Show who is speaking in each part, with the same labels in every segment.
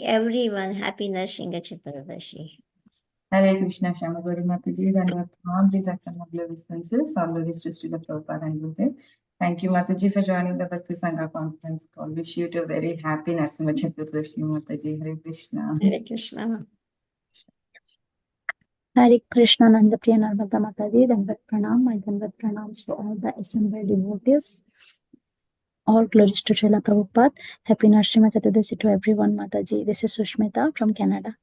Speaker 1: Everyone, happy Nrsimhadev.
Speaker 2: Hare Krishna, Shamagori Mataji, and please accept my blessings. All glories to Srila Prabhupada and Gurudev. Thank you, Mataji, for joining the Bhakti Sangha conference call. Wish you a very happy Nrsimha Chaturdashi, Mataji. Hare Krishna.
Speaker 1: Hare Krishna.
Speaker 3: Hare Krishna, Nandapriya Narmada Mataji, Dandat Pranam. My Dandat Pranams to all the assembled devotees. All glories to Srila Prabhupada. Happy Nrsimha Chaturdashi to everyone, Mataji. This is Sushmita from Canada.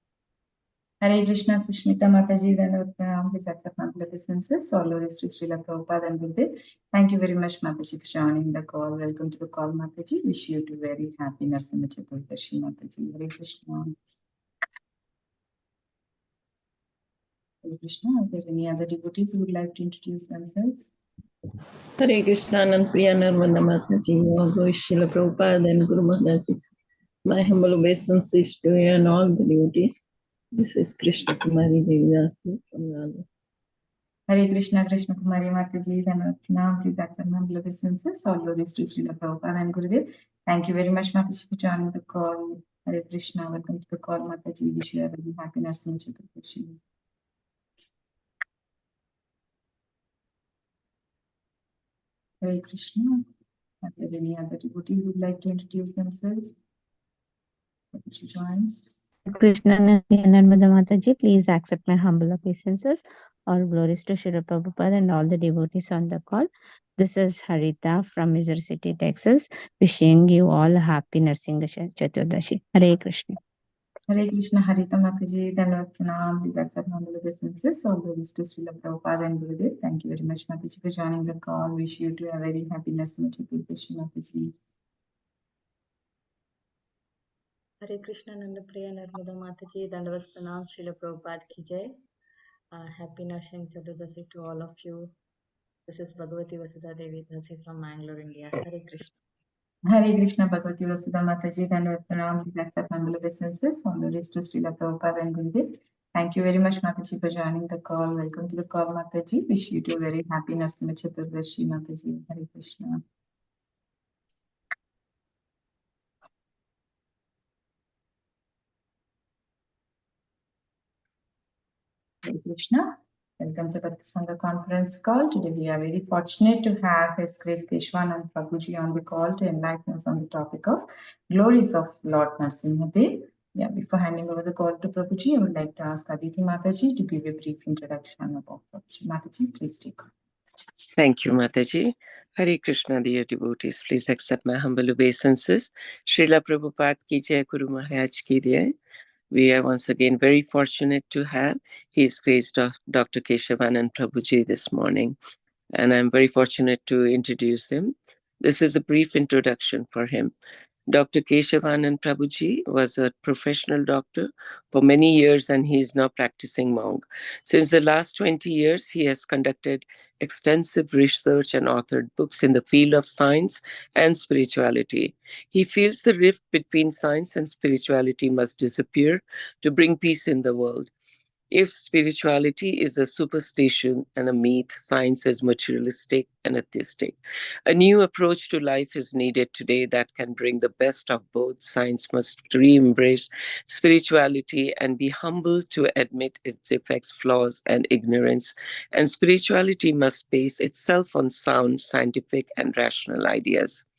Speaker 2: Hare Krishna, Sushmita Mataji, and please accept my blessings. All glories to Srila Prabhupada and Gurudev. Thank you very much, Mataji, for joining the call. Welcome to the call, Mataji. Wish you a very happy Nrsimha Chaturdashi, Mataji. Hare Krishna. Hare Krishna. Are there any other devotees who would like to introduce themselves?
Speaker 4: Hare Krishna, Priya Narmada Mataji, Srila Prabhupada and Guru Maharaj. My humble obeisances to you and all the devotees. This is Krishna Kumari Devidasi from Nala.
Speaker 2: Hare Krishna, Krishna Kumari Mataji, Dhanvatna, please accept my humble obeisances. All glories to Srila Prabhupada and Gurudev. Thank you very much, Mataji, for joining the call. Hare Krishna, welcome to the call, Mataji. Wish you a very happy Nrsimha Chaturdashi. Hare Krishna. Are there any other devotees who would like to introduce themselves? She joins.
Speaker 5: Krishna Narmada Mataji, please accept my humble obeisances. All glories to Srila Prabhupada and all the devotees on the call. This is Harita from Missouri City, Texas, wishing you all a happy Nrsimha Chaturdashi. Hare Krishna.
Speaker 2: Hare Krishna, Harita Mataji, Dhanvatna, please accept my humble obeisances. All glories to Srila Prabhupada and Gurudev. Thank you very much, Mataji, for joining the call. Wish you a very happy Nrsimha Chaturdashi, Mataji.
Speaker 6: Hare Krishna, Nandapriya Narmada Mataji, Dandavas Pranam, Srila Prabhupada ki jai. Happy Nrsimha Chaturdashi to all of you. This is Bhagavati Vasudha Devi Dhasi from Mangalore, India. Hare Krishna.
Speaker 2: Hare Krishna, Bhagavati Vasudha Mataji, Dhanvatna, please accept my humble obeisances. All glories to Srila Prabhupada and Gurudev. Thank you very much, Mataji, for joining the call. Welcome to the call, Mataji. Wish you a very happy Nrsimha Chaturdashi, Mataji. Hare Krishna. Hare Krishna. Welcome to Bhakti Sangha conference call. Today we are very fortunate to have His Grace Keshavanand Prabhuji on the call to enlighten us on the topic of glories of Lord Nrsimhadev. Yeah, before handing over the call to Prabhuji, I would like to ask Aditi Mataji to give a brief introduction about Prabhuji. Mataji, please take on.
Speaker 7: Thank you, Mataji. Hare Krishna, dear devotees, please accept my humble obeisances. Srila Prabhupada ki jai, Guru Maharaj ki jai. We are once again very fortunate to have His Grace Dr. Keshavanand Prabhuji this morning. And I'm very fortunate to introduce him. This is a brief introduction for him. Dr. Keshavanand Prabhuji was a professional doctor for many years and he is now practicing monk. Since the last 20 years, he has conducted extensive research and authored books in the field of science and spirituality. He feels the rift between science and spirituality must disappear to bring peace in the world. If spirituality is a superstition and a myth, science is materialistic and atheistic. A new approach to life is needed today that can bring the best of both. Science must re-embrace spirituality and be humble to admit its effects, flaws, and ignorance. And spirituality must base itself on sound, scientific, and rational ideas.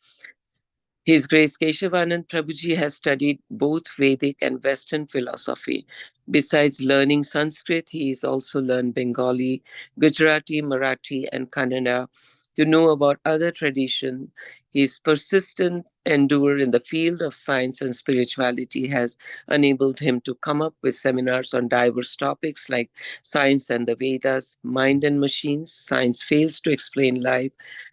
Speaker 7: His Grace Keshavanand Prabhuji has studied both Vedic and Western philosophy. Besides learning Sanskrit, he has also learned Bengali, Gujarati, Marathi, and Kannada to know about other traditions. His persistent endeavor in the field of science and spirituality has enabled him to come up with seminars on diverse topics like science and the Vedas, mind and machines, science fails to explain life,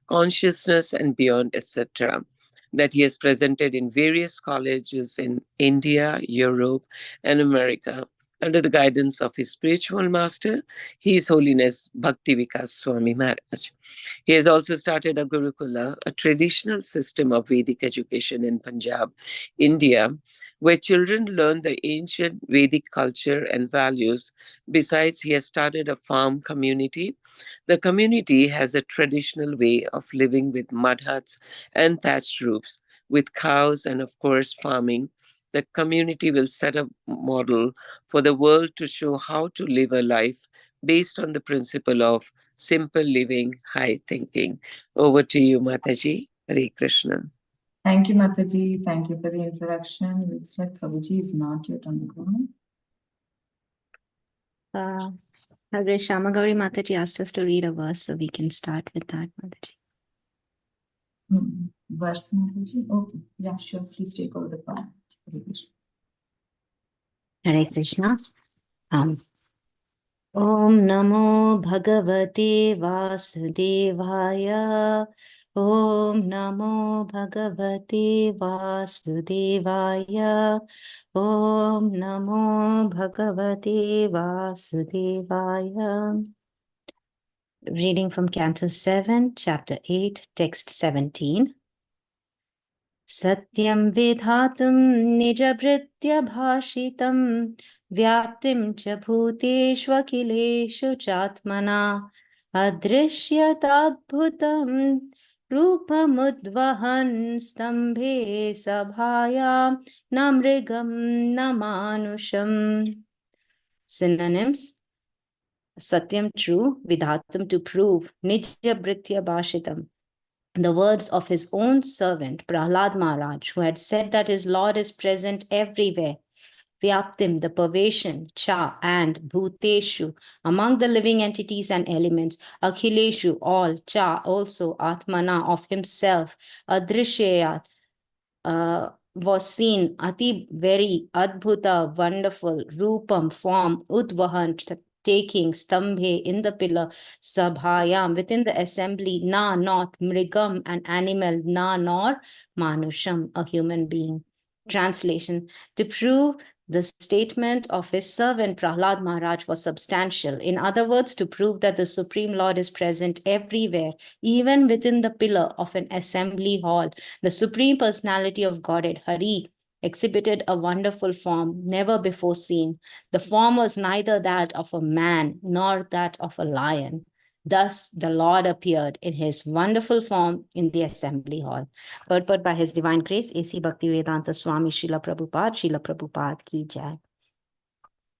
Speaker 7: consciousness and beyond, etc., that he has presented in various colleges in India, Europe, and America under the guidance of his spiritual master, His Holiness Bhakti Vikas Swami Maharaj. He has also started a Gurukula, a traditional system of Vedic education in Punjab, India, where children learn the ancient Vedic culture and values. Besides, he has started a farm community. The community has a traditional way of living with mud huts and thatched roofs, with cows and, of course, farming. the community will set a model for the world to show how to live a life based on the principle of simple living, high thinking. Over to you, Mataji. Hare Krishna.
Speaker 2: Thank you, Mataji. Thank you for the introduction. It looks like Prabhuji is not yet on the ground.
Speaker 5: Shamagauri Mataji asked us to read a verse, so we can start with that, Mataji.
Speaker 2: Verse, Mataji? Okay. Yeah, sure. Please take over the call. Hare Krishna.
Speaker 5: Hare Krishna. Om Namo Bhagavate Vasudevaya. Om Namo Bhagavate Vasudevaya. Om Namo Bhagavate Vasudevaya. Reading from Canto 7, Chapter 8, Text 17. Satyam vidhatum nijabhritya bhashitam vyaptim cha bhuteshvakileshu chatmana adrishyatadbhutam rupamudvahan stambhe sabhayam namrigam namanusham. Synonyms: Satyam, true; vidhatum, to prove; nijabhritya bhashitam, the words of his own servant Prahlad Maharaj, who had said that his Lord is present everywhere. Vyaptim, the pervasion; cha, and bhuteshu, among the living entities and elements; akhileshu, all; cha, also; atmana, of himself; adrishyayat, was seen; ati, very; adbhuta, wonderful; rupam, form; udvahan, taking; stambhe, in the pillar; sabhayam, within the assembly; na, not; mrigam, an animal; na, nor; manusham, a human being. Translation: to prove the statement of his servant Prahlad Maharaj was substantial. In other words, to prove that the Supreme Lord is present everywhere, even within the pillar of an assembly hall. The Supreme Personality of Godhead, Hari, exhibited a wonderful form never before seen. The form was neither that of a man nor that of a lion. Thus, the Lord appeared in his wonderful form in the assembly hall. Purport by His Divine Grace, A.C. Bhaktivedanta Swami Srila Prabhupada ki jai.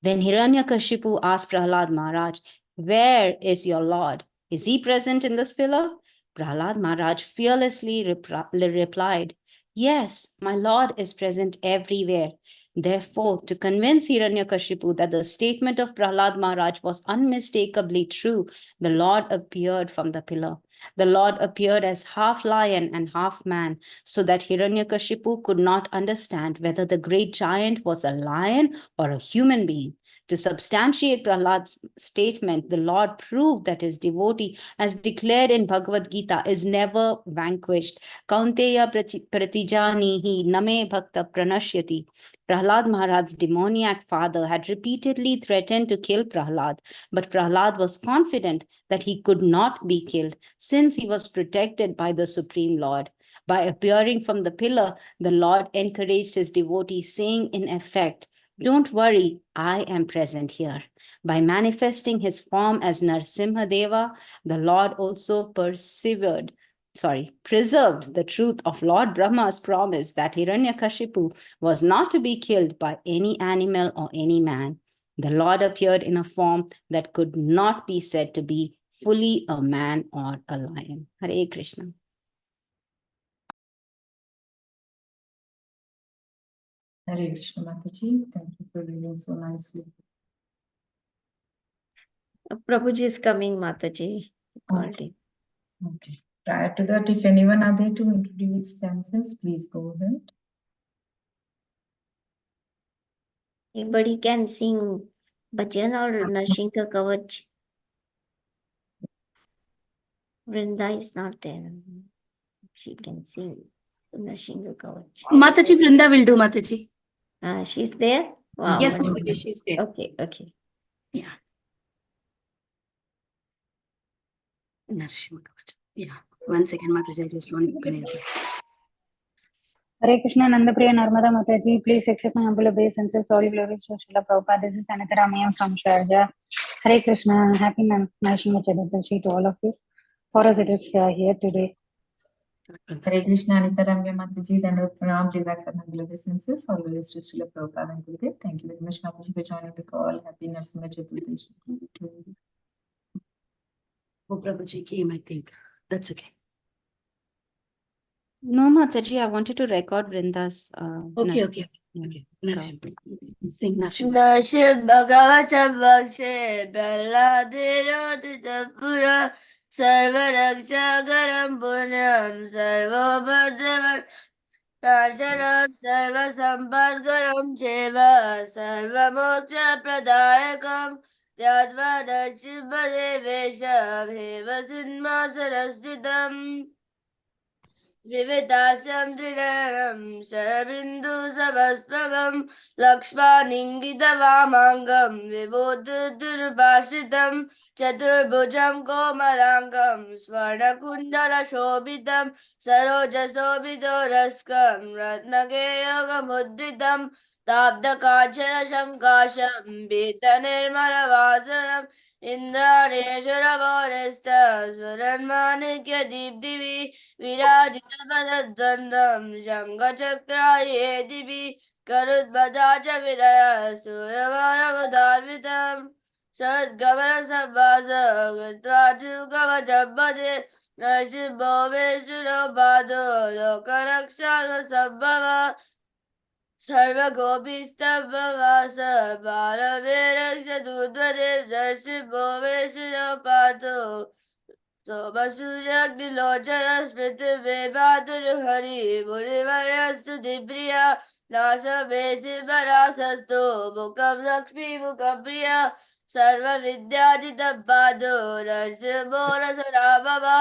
Speaker 5: When Hiranyakashipu asked Prahlad Maharaj, "Where is your Lord? Is he present in this pillar?" Prahlad Maharaj fearlessly replied, "Yes, my Lord is present everywhere." Therefore, to convince Hiranyakashipu that the statement of Prahlad Maharaj was unmistakably true, the Lord appeared from the pillar. The Lord appeared as half lion and half man, so that Hiranyakashipu could not understand whether the great giant was a lion or a human being. To substantiate Prahlad's statement, the Lord proved that his devotee, as declared in Bhagavad Gita, is never vanquished. Kaunteya pratijanihi name bhakta pranashyati. Prahlad Maharaj's demoniac father had repeatedly threatened to kill Prahlad, but Prahlad was confident that he could not be killed, since he was protected by the Supreme Lord. By appearing from the pillar, the Lord encouraged his devotee, saying in effect, "Don't worry, I am present here." By manifesting his form as Nrsimhadev, the Lord also preserved the truth of Lord Brahma's promise that Hiranyakashipu was not to be killed by any animal or any man. The Lord appeared in a form that could not be said to be fully a man or a lion. Hare Krishna.
Speaker 2: Hare Krishna, Mataji. Thank you for reading so nicely.
Speaker 1: Prabhuji is coming, Mataji. Called him.
Speaker 2: Okay. Prior to that, if anyone are there to introduce themselves, please go ahead.
Speaker 1: Anybody can sing bhajan or Narshinka Kavach. Vrinda is not there. She can sing Narshinka Kavach.
Speaker 8: Mataji Vrinda will do, Mataji.
Speaker 1: She's there? Wow.
Speaker 8: Yes,
Speaker 1: wonderful.
Speaker 8: Mataji, she's there.
Speaker 1: Okay, okay.
Speaker 8: Yeah. Nrsimhadev. Yeah. 1 second, Mataji, I just want to open it.
Speaker 3: Hare Krishna, Nandapriya Narmada Mataji, please accept my humble obeisances. All glories to Srila Prabhupada. This is Anita Ramayam from Sharjah. Hare Krishna, happy Nrsimhadev to all of you. For us, it is here today.
Speaker 2: Hare Krishna, Anita Ramya Mataji, Dandavat Pranam, please accept my humble obeisances. All the best to Srila Prabhupada and Gurudev. Thank you very much, Mataji, for joining the call. Happy Nrsimhadev.
Speaker 8: Oh, Prabhuji came, I think. That's okay.
Speaker 5: No, Mataji, I wanted to record Vrinda's.
Speaker 8: Okay,
Speaker 5: Nars-
Speaker 8: okay.
Speaker 5: Yeah.
Speaker 8: Okay. Nrsimha. Sing Nrsimha.
Speaker 9: Nrsimha Bhagavata Bhakshe Prahladirotita Pura Sarvaraksagaram Punyam Sarvobhadravan Narshanam Sarvasampadgaram Cheva Sarvamoksha Pradayakam Yadva Nrsimhadevesha Bheva Sinmasarasthidam Vivitasam Tridanam Sarabindu Sabaspavam Lakshmaningitavamangam Vibodhudurubhashitam Chaturbhujam Komalangam Swarnakundala Shobhitam Sarojasobhito Raskam Ratnageyogam Tabdakachana Shankasham Betanirmalavasam Indraneshwaravoresta Swaranmanikya Deepdivi विराजितपदद्वन्द्वं शङ्खचक्राये दिवि गरुत्मदाच विरय सूर्यमानवधार्मितम् सद्गमनसम्वास कृत्वा कवचपदे नरसिंहो वेशुरो पादो लोकरक्षासम्भव सर्वगोपीस्तभवास बालवेरक्षदूद्वरे नरसिंहो वेशुरो पादो Sobasuryagnilochana smriti Hari Murivayastu Dipriya Nasa Vesi Parasastu Mukam Lakshmi Mukam Priya Sarva Vidyajita Badu Narsimho Sarabhava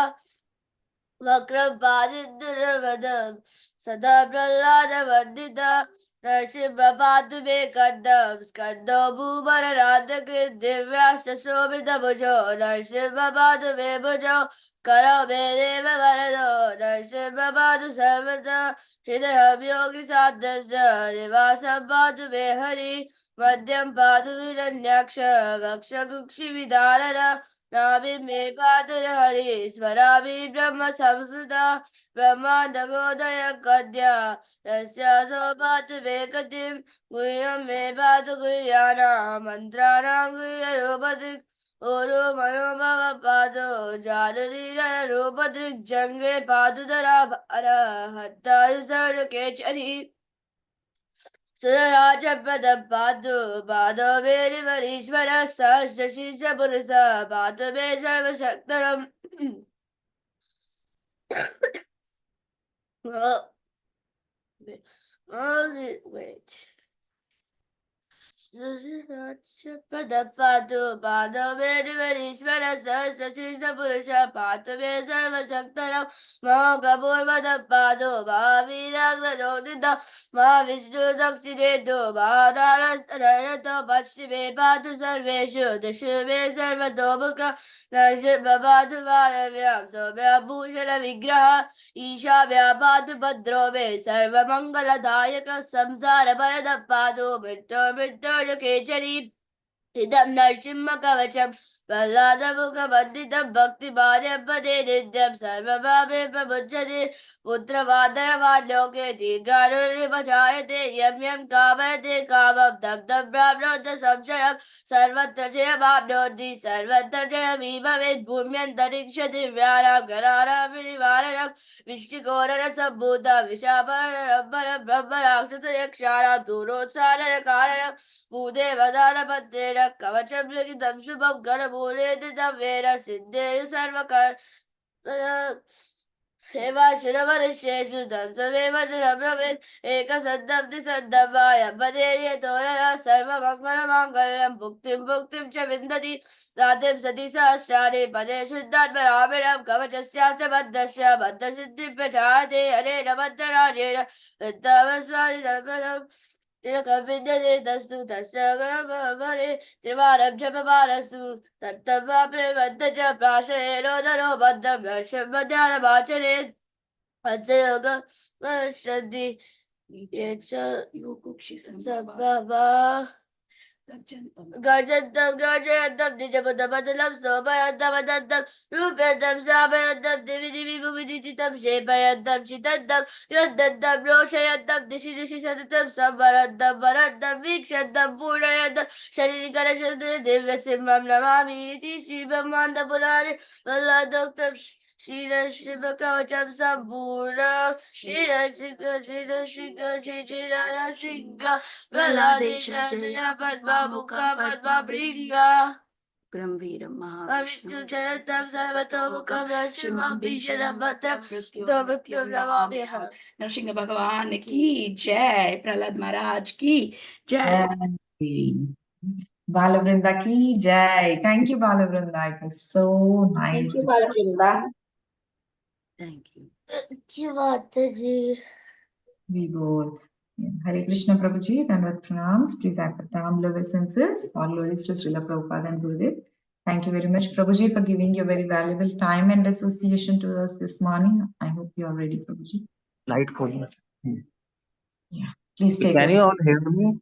Speaker 9: Vakram Padidurvadam Sada Prahlada Vandita Narsimha Padu Me Kandam Skando Bhumara Radhakrit Divyasa Sobhita Bhujo Narsimha Padu Me Bhujo Karo Me Deva Varado Narsimha Padu Sarvata Hridayam Yogi Sadhasya Nivasam Padu Me Hari Madhyam Padu Viranyaksha Vaksha Kukshi Vidharana Nabi me Padura Hari Swarabi Brahma Samsuda Brahma Dagodaya Kadya Rasya Sobhatu Vekatim Guyam me Padu Guyana Mantrana Guya Rupadik Uru Manobhava Padu Jarurira Rupadrik Jange Padudara Bhara Hatta Yusar Kechari Surajapad Padu Padu Veri Varishvara Sashisha Purusa Padu Vesha Shaktaram Wait. Padu Padu Veri Varishvara Sashisha Purusha Padu Vesha Shaktaram Mahakapurvada Padu Mahavira Jodita Mahavishnu Dakshinetu Maharashtra Pashchive Padu Sarveshu Dashube Sarvatobhuka Narsimha Padu Vayavyam Sobhya Bhushana Vigraha Ishavya Padu Bhadrove Sarva Mangala Dayaka Samsara Bharada Padu Mrityo Kechari Idam Narsimha Kavacham Prahlada Mukha Bandhitam Bhakti Bharya Pade Nityam Sarva Bhabe Pabhujjati Putra Vadara Vadloke Tirgaruri Vachayate Yam Yam Kavayate Kavam Dam Dam Brahmnota Samsharam Sarvatra Jaya Bhavnoti Sarvatra Jaya Vibhavet Bhumyan Tarikshati Vyaram Gararam Vinivaranam Vishtikorana Sambhuta Vishabara Rabbara Brahma Rakshasa Yakshara Durotsara Karanam Bhudevadharapatera Kavacham Likitam Shubham Ganamuledidam Vera Siddheyu Sarvakar Heva Shiravarisheshu Damsaveva Shirabravet Eka Saddam Disaddavaya Baderiya Torara Sarva Mangala Mangalam Bhuktim Bhuktim Chavindati Ratim Sati Sahasrani Pade Shuddhat Barabiram Kavachasya Baddasya Baddasiddhi Pachate Hare Namaddharajera Vittavaswani Dharmaram Tilakavindade Dastu Tasagaramare Trivaram Japavarasu Tattavape Vaddaja Prashe Rodaro Baddam Rashamadhyana Bachare Atsayoga Manashtadi Yecha Sabhava Garjantam, Garjantam, Nijabadabadalam, Sobayantam, Rupayantam, Sabayantam, Divi Divi Buviditam, Shepayantam, Chitantam, Yantantam, Roshayantam, Dishi Dishi Satatam, Sambarantam, Barantam, Vikshantam, Purayantam, Sharinikarashantam, Divyasimam Namami, Shibam Mandapurari, Valadoktam, Shira Shiva Kavacham Sambura, Shira Shika, Shira Shika, Shira Shika, Veladesha Jaya Padma Mukha Padma Bringa.
Speaker 8: Gram Veeram
Speaker 9: Vishnu
Speaker 8: Mahavishnu
Speaker 9: Janatam Sarvatokam Nrsimham Bhishanam Vatram Davatyam Navamyaham.
Speaker 8: Nrsimha Bhagavan ki jai, Prahlad Maharaj ki jai.
Speaker 2: Balavrinda ki jai. Thank you, Balavrinda. It was so nice.
Speaker 8: Thank you, Balavrinda. Thank you.
Speaker 9: Thank you, Mataji.
Speaker 2: We both. Hare Krishna Prabhuji, Dandavat Pranams. Please accept humble obeisances. All glories to Srila Prabhupada and Gurudev. Thank you very much, Prabhuji, for giving your very valuable time and association to us this morning. I hope you are ready, Prabhuji.
Speaker 10: Light for you.
Speaker 2: Yeah, please take
Speaker 10: Can you
Speaker 2: over.
Speaker 10: all hear me?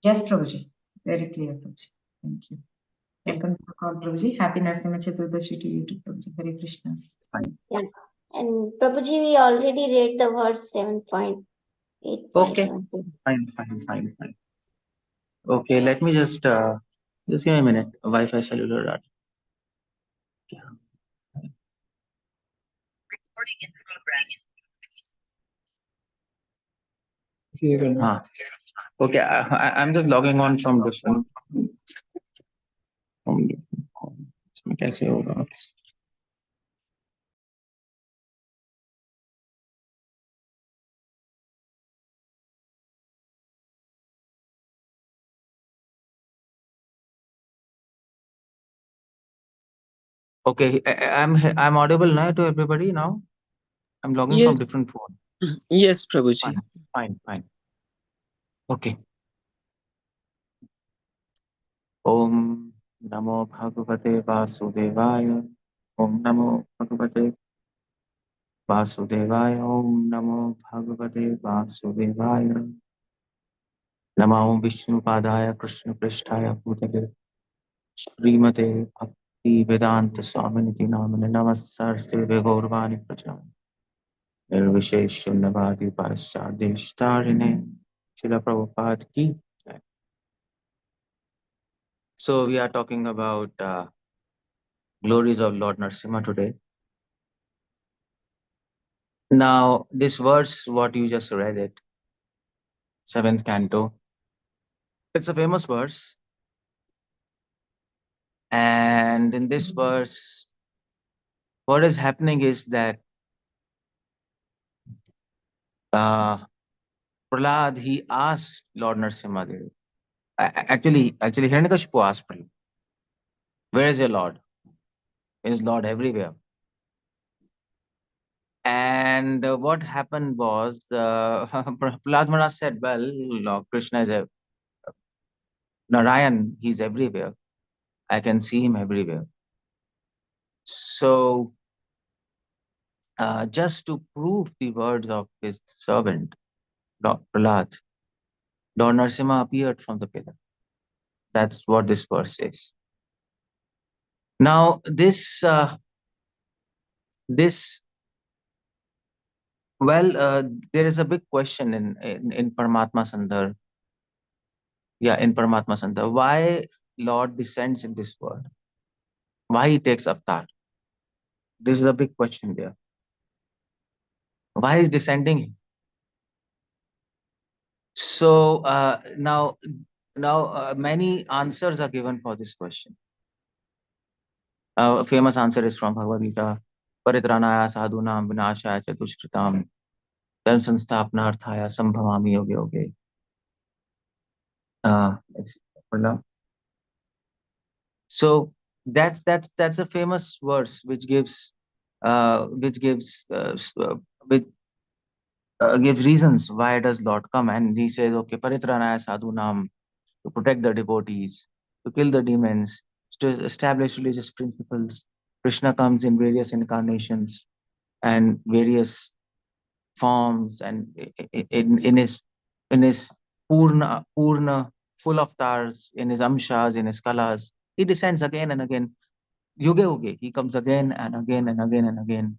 Speaker 2: Yes, Prabhuji. Very clear, Prabhuji. Thank you. Welcome to the call, Prabhuji. Happy Nrsimha Chaturdashi to you too, Prabhuji. Hare Krishna.
Speaker 10: Fine.
Speaker 1: Yeah. And Prabhuji, we already read the verse 7.8.
Speaker 10: Fine. Okay, let me just give me a minute. Wi-Fi cellular data. Yeah.
Speaker 11: Recording in progress.
Speaker 10: Okay, I'm just logging on from different. इसमें कैसे होगा? Okay, I'm audible now to everybody now. I'm logging from different phone.
Speaker 7: Yes, Prabhuji.
Speaker 10: Fine. Okay. Om Namo Bhagavate Vasudevaya. Om Namo Bhagavate Vasudevaya. Om Namo Bhagavate Vasudevaya. Namo Vishnu Padaya Krishna Prishtaya Bhutale Srimate Bhakti Vedanta Swaminiti Namane Namaste Gaurvani Prajam Nirvishesh Shunnavadi Paschadishtarine Srila Prabhupada Ki Jai. So we are talking about glories of Lord Nrsimha today. Now this verse, what you just read it, 7th canto, it's a famous verse. And in this verse, what is happening is that Prahlad, he asked Lord Nrsimhadev. Actually, Hiranyakashipu asked Prahlad, where is your Lord? Is Lord everywhere? And what happened was, Prahlad Maharaj said, well, Lord Krishna is Narayan, he's everywhere. I can see him everywhere. So, just to prove the words of his servant, Lord Prahlad, Lord Nrsimha appeared from the pillar. That's what this verse says. Now, this there is a big question in Paramatma Sandhar. Yeah, in Paramatma Sandhar. Why Lord descends in this world? Why he takes avatar? This is a big question there. Why is descending? So now many answers are given for this question. A famous answer is from Bhagavad Gita. Paritranaya sadhunam vinashaya chatushkritam dhan sanstapnarthaya sambhavami yoge yoge. So that's a famous verse which gives reasons why does Lord come, and he says, okay, paritranaya sadhunam, to protect the devotees, to kill the demons, to establish religious principles. Krishna comes in various incarnations and various forms, and in his purna full avatars, in his amshas, in his kalas. He descends again and again. Yuge uge, he comes again and again and again and again.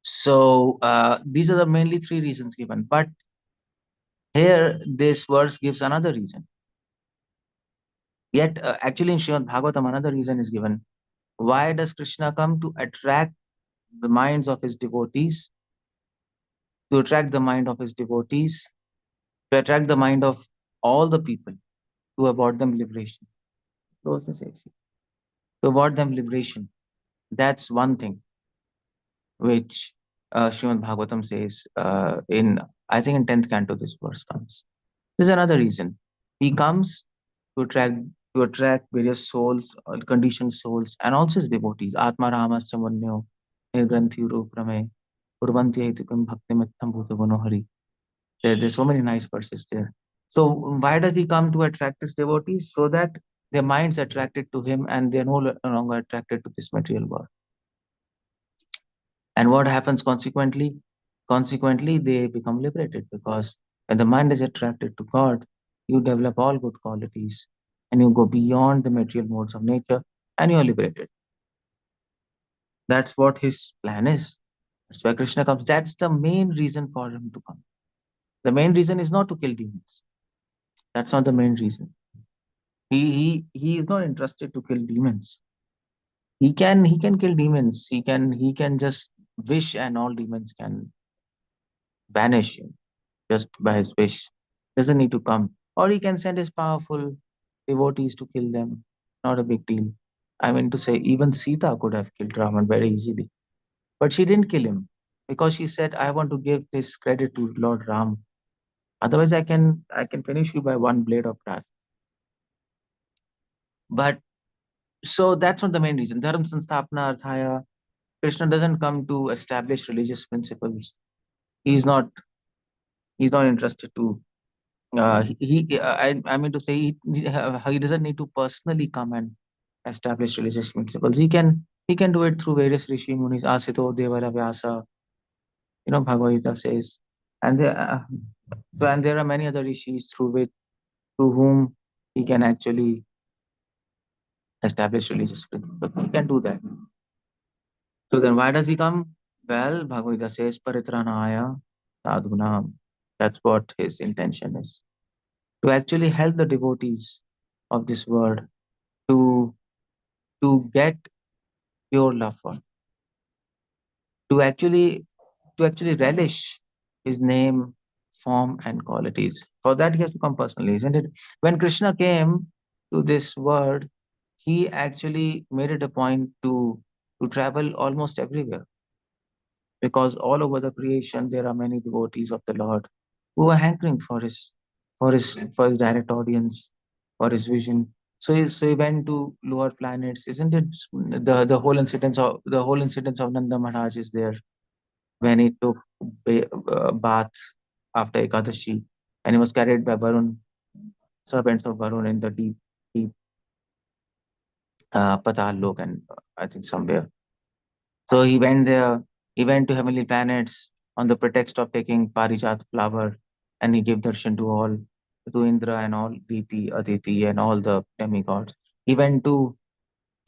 Speaker 10: So these are the mainly three reasons given. But here, this verse gives another reason. Yet, actually, in Srimad Bhagavatam, another reason is given. Why does Krishna come? To attract the minds of his devotees, to attract the mind of his devotees, to attract the mind of all the people, to award them liberation. Close this, AC. To award them liberation. That's one thing which Srimad Bhagavatam says in, I think in 10th canto, this verse comes. There's another reason. He comes to attract various souls, conditioned souls, and also his devotees. Atma Ramas Chamanyo, Nirgranthi Ruprame, Urvanti Aitikam Bhakti Mittam Bhuta Hari. There's so many nice verses there. So why does he come to attract his devotees? So that their minds are attracted to him and they're no longer attracted to this material world. And what happens consequently? Consequently, they become liberated, because when the mind is attracted to God, you develop all good qualities and you go beyond the material modes of nature and you are liberated. That's what his plan is. That's why Krishna comes. That's the main reason for him to come. The main reason is not to kill demons. That's not the main reason. He is not interested to kill demons. He can kill demons. He can just wish and all demons can vanish just by his wish. Doesn't need to come. Or he can send his powerful devotees to kill them. Not a big deal. I mean to say, even Sita could have killed Raman very easily. But she didn't kill him because she said, I want to give this credit to Lord Ram. Otherwise, I can finish you by one blade of grass. But so that's not the main reason. Dharma Sanstapna Arthaya, Krishna doesn't come to establish religious principles. He's not interested to I mean to say he doesn't need to personally come and establish religious principles. He can do it through various rishi munis, Asito, Devala, Vyasa, Bhagavad Gita says, and there are many other rishis through whom he can actually establish religious principles. He can do that. So then why does he come? Well, Bhagavad Gita says, Paritranaya sadhunam. That's what his intention is. To actually help the devotees of this world to get pure love for him, to actually relish his name, form, and qualities. For that, he has to come personally, isn't it? When Krishna came to this world, he actually made it a point to travel almost everywhere, because all over the creation there are many devotees of the Lord who are hankering for his direct audience, for his vision. So he went to lower planets, isn't it? The whole incidence of Nanda Maharaj is there, when he took bath after Ekadashi, and he was carried by Varun, servants of Varun, in the deep Patal Lok, and I think somewhere. So he went there. He went to heavenly planets on the pretext of taking Parijat flower, and he gave darshan to Indra and all Diti, Aditi, and all the demigods. He went to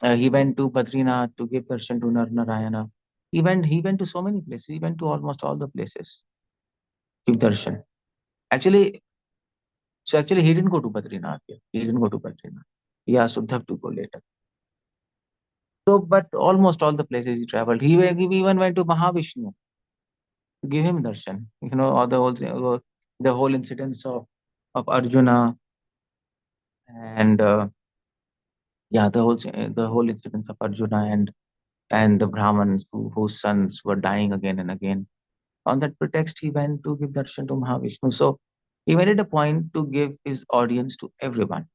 Speaker 10: Badrinath to give darshan to Narayana. He went to so many places. He went to almost all the places. Give darshan. Actually, actually he didn't go to Badrinath. He didn't go to Badrinath. He asked Uddhav to go later. So, but almost all the places he traveled. He even went to Mahavishnu to give him darshan. All the whole incidents of Arjuna, and yeah, the whole incidents of Arjuna and the Brahmins whose sons were dying again and again. On that pretext, he went to give darshan to Mahavishnu. So he made it a point to give his audience to everyone.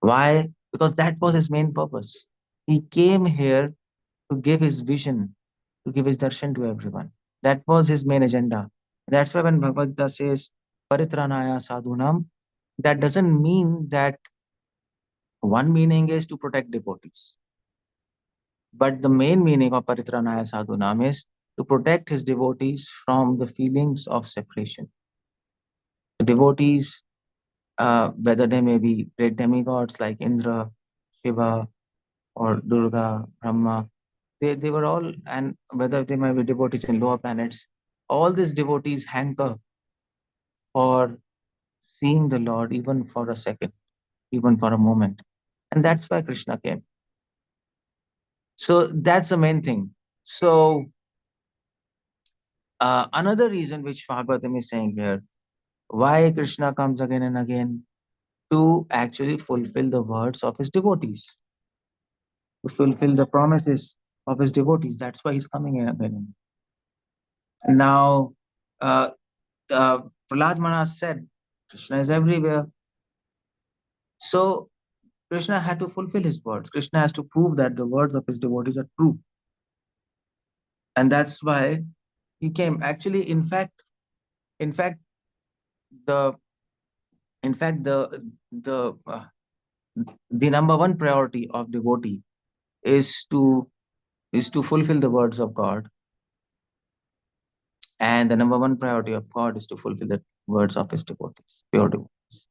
Speaker 10: Why? Because that was his main purpose. He came here to give his vision, to give his darshan to everyone. That was his main agenda. That's why when Bhagavad Gita says Paritranaya Sadhunam, that doesn't mean that one meaning is to protect devotees. But the main meaning of Paritranaya Sadhunam is to protect his devotees from the feelings of separation. Devotees, whether they may be great demigods like Indra, Shiva, or Durga, Brahma, they were all, and whether they might be devotees in lower planets, all these devotees hanker for seeing the Lord even for a second, even for a moment. And that's why Krishna came. So that's the main thing. So another reason which Bhagavatam is saying here, why Krishna comes again and again, to actually fulfill the words of his devotees, to fulfill the promises of his devotees. That's why he's coming again. Now, Prahlad Maharaj said, Krishna is everywhere. So Krishna had to fulfill his words. Krishna has to prove that the words of his devotees are true. And that's why he came. Actually, in fact, the number one priority of devotee is to fulfill the words of God, and the number one priority of God is to fulfill the words of his devotees, pure devotees.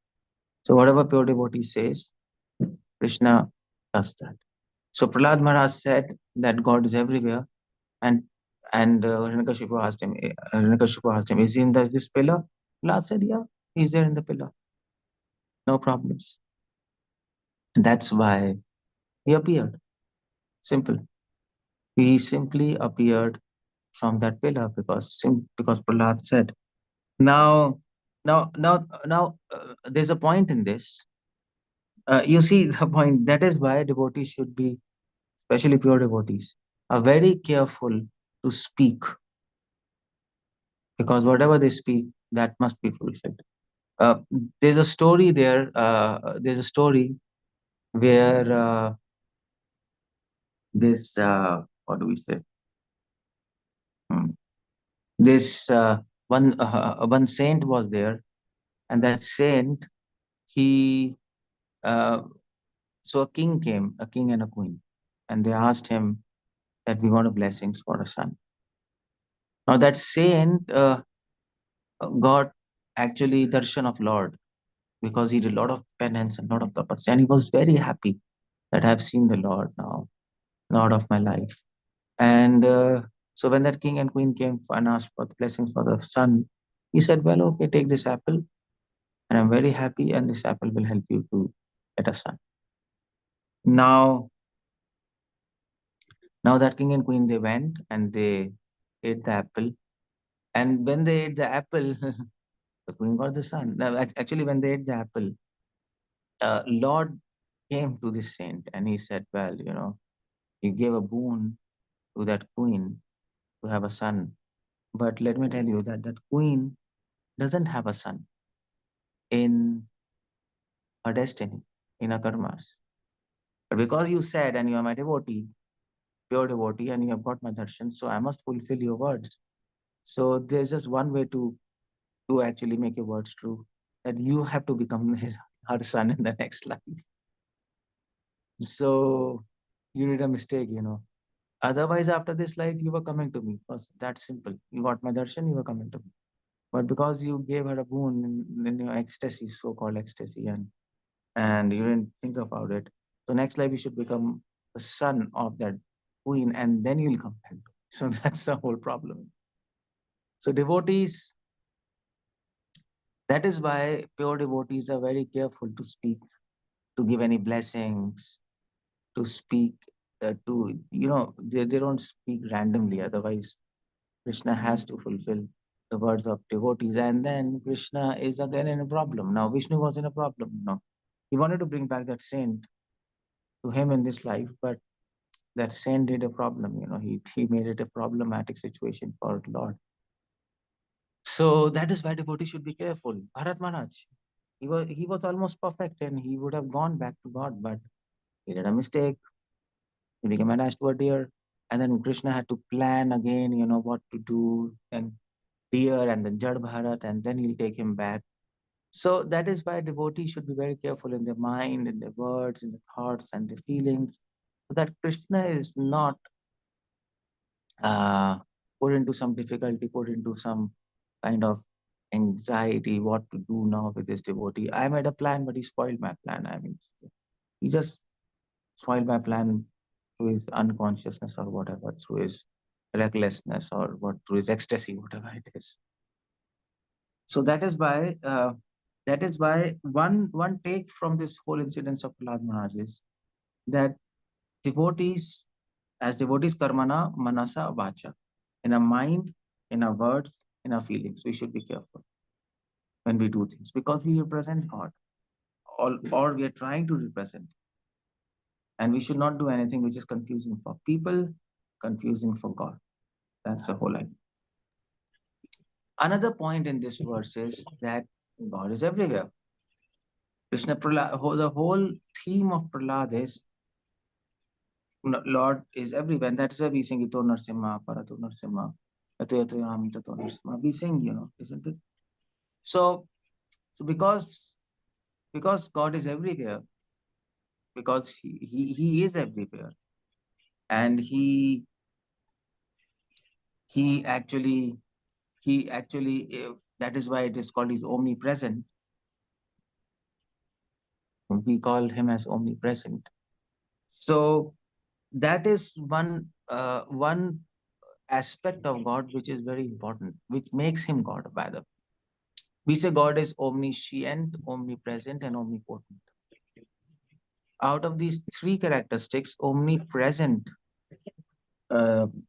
Speaker 10: So whatever pure devotee says, Krishna does that. So Prahlad Maharaj said that God is everywhere, and Hiranyakashipu asked him, is he in this pillar? Prahlad said, yeah, he's there in the pillar, no problems. And that's why he appeared. Simple. He simply appeared from that pillar because Prahlad said. Now, there's a point in this. You see the point. That is why devotees should be, especially pure devotees, are very careful to speak, because whatever they speak, that must be fulfilled. There's a story there. There's a story where this what do we say? This one saint was there, and that saint, he so a king came, a king and a queen, and they asked him that we want a blessings for a son. Now that saint got actually darshan of Lord, because he did a lot of penance and a lot of tapasya, and he was very happy that I've seen the Lord now, Lord of my life. And so when that king and queen came and asked for the blessings for the son, he said, well, okay, take this apple, and I'm very happy, and this apple will help you to get a son. Now that king and queen, they went and they ate the apple. And when they ate the apple, the queen got the son. Now, actually, when they ate the apple, Lord came to this saint and he said, well, you gave a boon to that queen to have a son. But let me tell you that that queen doesn't have a son in her destiny, in her karmas. But because you said, and you are my devotee, pure devotee, and you have got my darshan, so I must fulfill your words. So there's just one way to actually make your words true, that you have to become her son in the next life. So you did a mistake, Otherwise, after this life, you were coming to me. First, that's simple. You got my darshan, you were coming to me. But because you gave her a boon in your ecstasy, so-called ecstasy, and you didn't think about it, so next life you should become the son of that queen, and then you'll come back. So that's the whole problem. So devotees, that is why pure devotees are very careful to speak, to give any blessings, to speak, they don't speak randomly. Otherwise, Krishna has to fulfill the words of devotees. And then Krishna is again in a problem. Now, Vishnu was in a problem. He wanted to bring back that saint to him in this life, but that saint did a problem. He made it a problematic situation for Lord. So that is why devotees should be careful. Bharat Maharaj, he was almost perfect and he would have gone back to God, but he did a mistake. He became attached to a deer, and then Krishna had to plan again, what to do, and deer, and then Jad Bharat, and then he'll take him back. So that is why devotees should be very careful in their mind, in their words, in their thoughts, and their feelings, so that Krishna is not put into some difficulty, put into some kind of anxiety, what to do now with this devotee. I made a plan, but he spoiled my plan. I mean, he just spoiled my plan through his unconsciousness or whatever, through his recklessness or what, through his ecstasy, whatever it is. So that is why one take from this whole incident of Prahlad Maharaj is that devotees, as devotees, karmana, manasa, vacha, in our mind, in our words, in our feelings, we should be careful when we do things because we represent God, or we are trying to represent, and we should not do anything which is confusing for people, confusing for God. That's the whole idea. Another point in this verse is that God is everywhere. Krishna Prahlad, the whole theme of Prahlad is Lord is everywhere. And that's why we sing Ito Nrsimha, Parato Nrsimha, Yato Yato Yam Tato Nrsimha. We sing, isn't it? So because God is everywhere, because he is everywhere, and he actually that is why it is called, he's omnipresent. We call him as omnipresent. So that is one aspect of God which is very important, which makes him God. By the way, we say God is omniscient, omnipresent, and omnipotent. Out of these three characteristics, omnipresent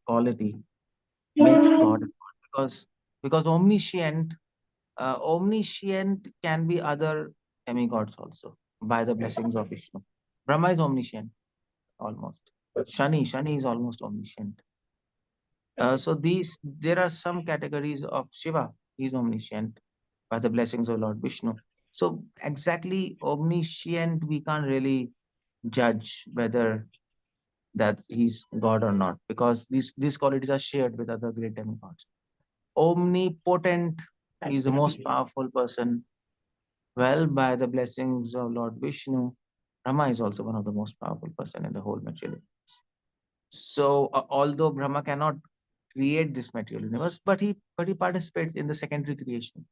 Speaker 10: quality makes God because omniscient can be other demigods also by the blessings of Vishnu. Brahma is omniscient almost. Shani is almost omniscient. So there are some categories of Shiva. He is omniscient by the blessings of Lord Vishnu. So exactly omniscient, we can't really judge whether that he's God or not, because these qualities are shared with other great demigods. Omnipotent, he's the most powerful person. Well, by the blessings of Lord Vishnu, Brahma is also one of the most powerful person in the whole material universe. So although Brahma cannot create this material universe, but he participates in the secondary creation.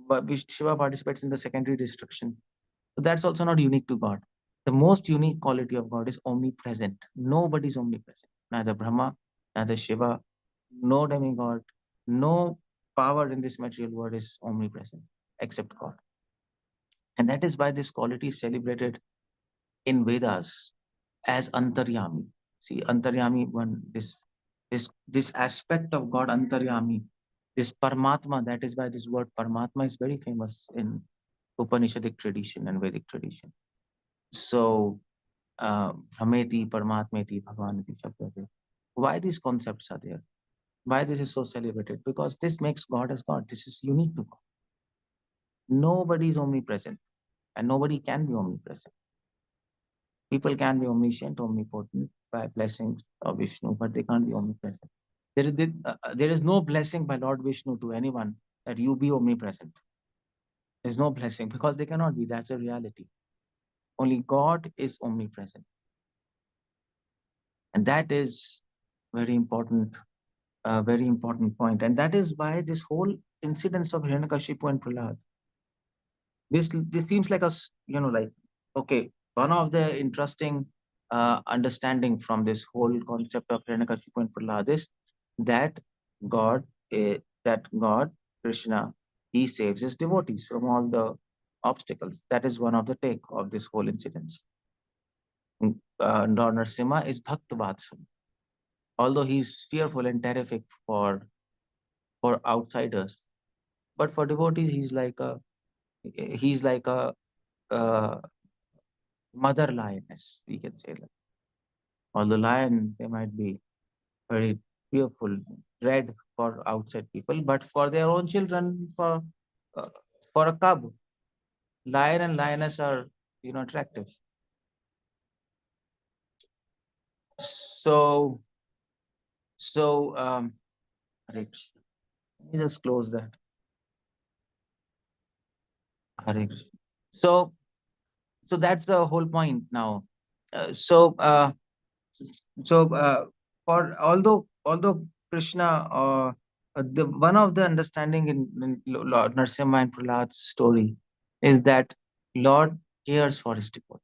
Speaker 10: But Shiva participates in the secondary destruction. So that's also not unique to God. The most unique quality of God is omnipresent. Nobody is omnipresent. Neither Brahma, neither Shiva, no demigod, no power in this material world is omnipresent except God. And that is why this quality is celebrated in Vedas as Antaryami. See, Antaryami, this aspect of God, Antaryami, this Paramatma, that is why this word Paramatma is very famous in Upanishadic tradition and Vedic tradition. So, Brahmeti, Paramatmeti, Bhagavaniti, Shabdati. Why these concepts are there? Why this is so celebrated? Because this makes God as God. This is unique to God. Nobody is omnipresent, and nobody can be omnipresent. People can be omniscient, omnipotent by blessings of Vishnu, but they can't be omnipresent. There is no blessing by Lord Vishnu to anyone that you be omnipresent. There's no blessing because they cannot be. That's a reality. Only God is omnipresent. And that is very important point. And that is why this whole incidence of Hiranyakashipu and Prahlad, this seems like okay, one of the interesting understanding from this whole concept of Hiranyakashipu and Prahlad is that God, Krishna, he saves his devotees from all the obstacles. That is one of the take of this whole incident. Lord Nrsimha is Bhakta Vatsal. Although he's fearful and terrific for outsiders, but for devotees, he's like a mother lioness, we can say that. Although lion, they might be very fearful, dread for outside people, but for their own children, uh, for a cub, lion and lioness are attractive. So Hare Krishna. Let me just close that. Hare Krishna. So that's the whole point now. Uh, so uh, so for although Krishna one of the understanding in Lord Nrsimha and Prahlad's story is that Lord cares for his devotees.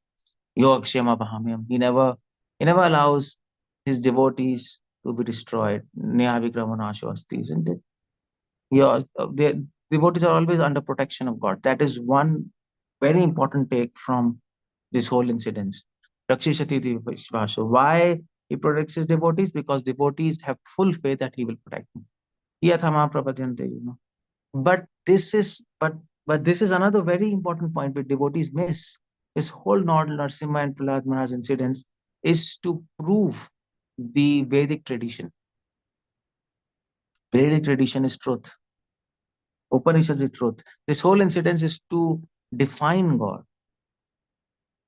Speaker 10: Yogakshema Bahamyam. He never allows his devotees to be destroyed. Nyavikramana Asti, isn't it? The devotees are always under protection of God. That is one very important take from this whole incident. Rakshishati Vishwasho. Why he protects his devotees? Because devotees have full faith that he will protect them. Yathama prapadyante, But this is another very important point which devotees miss. This whole Lord Nrsimha and Prahlad Maharaj incidents is to prove the Vedic tradition. Vedic tradition is truth. Upanishads is truth. This whole incident is to define God.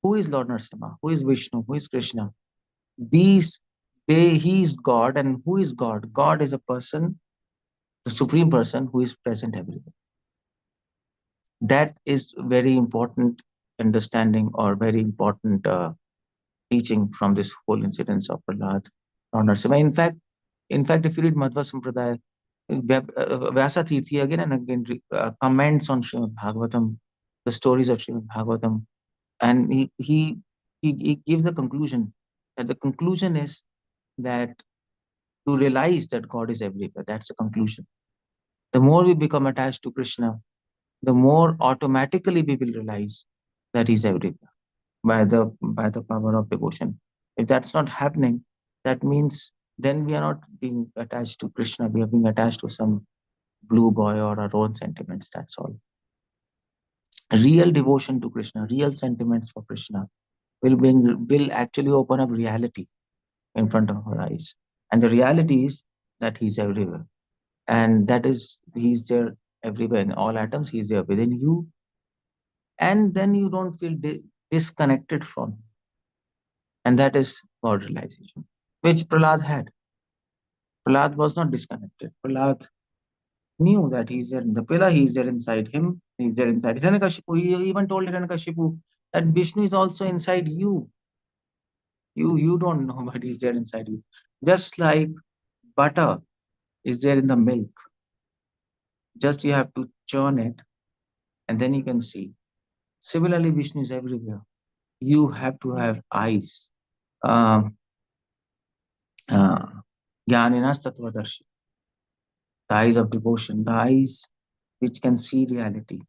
Speaker 10: Who is Lord Nrsimha? Who is Vishnu? Who is Krishna? He is God. And who is God? God is a person, the supreme person who is present everywhere. That is very important understanding or very important teaching from this whole incidence of Prahlad or Nrsimha. In fact, if you read Madhva Sampradaya, Vyasa Tirthi again and again comments on Srimad Bhagavatam, the stories of Srimad Bhagavatam, and he gives the conclusion. And the conclusion is that to realize that God is everywhere. That's the conclusion. The more we become attached to Krishna, the more automatically we will realize that He's everywhere by the power of devotion. If that's not happening, that means then we are not being attached to Krishna. We are being attached to some blue boy or our own sentiments. That's all. Real devotion to Krishna, real sentiments for Krishna will actually open up reality in front of our eyes. And the reality is that He's everywhere. And that is, He's there everywhere in all atoms. He's there within you. And then you don't feel disconnected from Him. And that is God realization, which Prahlad had. Prahlad was not disconnected. Prahlad knew that He's there in the pillar, He's there inside him, He's there inside Hiranyakashipu. He even told Hiranyakashipu that Vishnu is also inside you. You don't know, but He's there inside you. Just like butter is there in the milk. Just you have to churn it, and then you can see. Similarly, Vishnu is everywhere. You have to have eyes. Jnaninas Tattvadarshi. The eyes of devotion, the eyes which can see reality.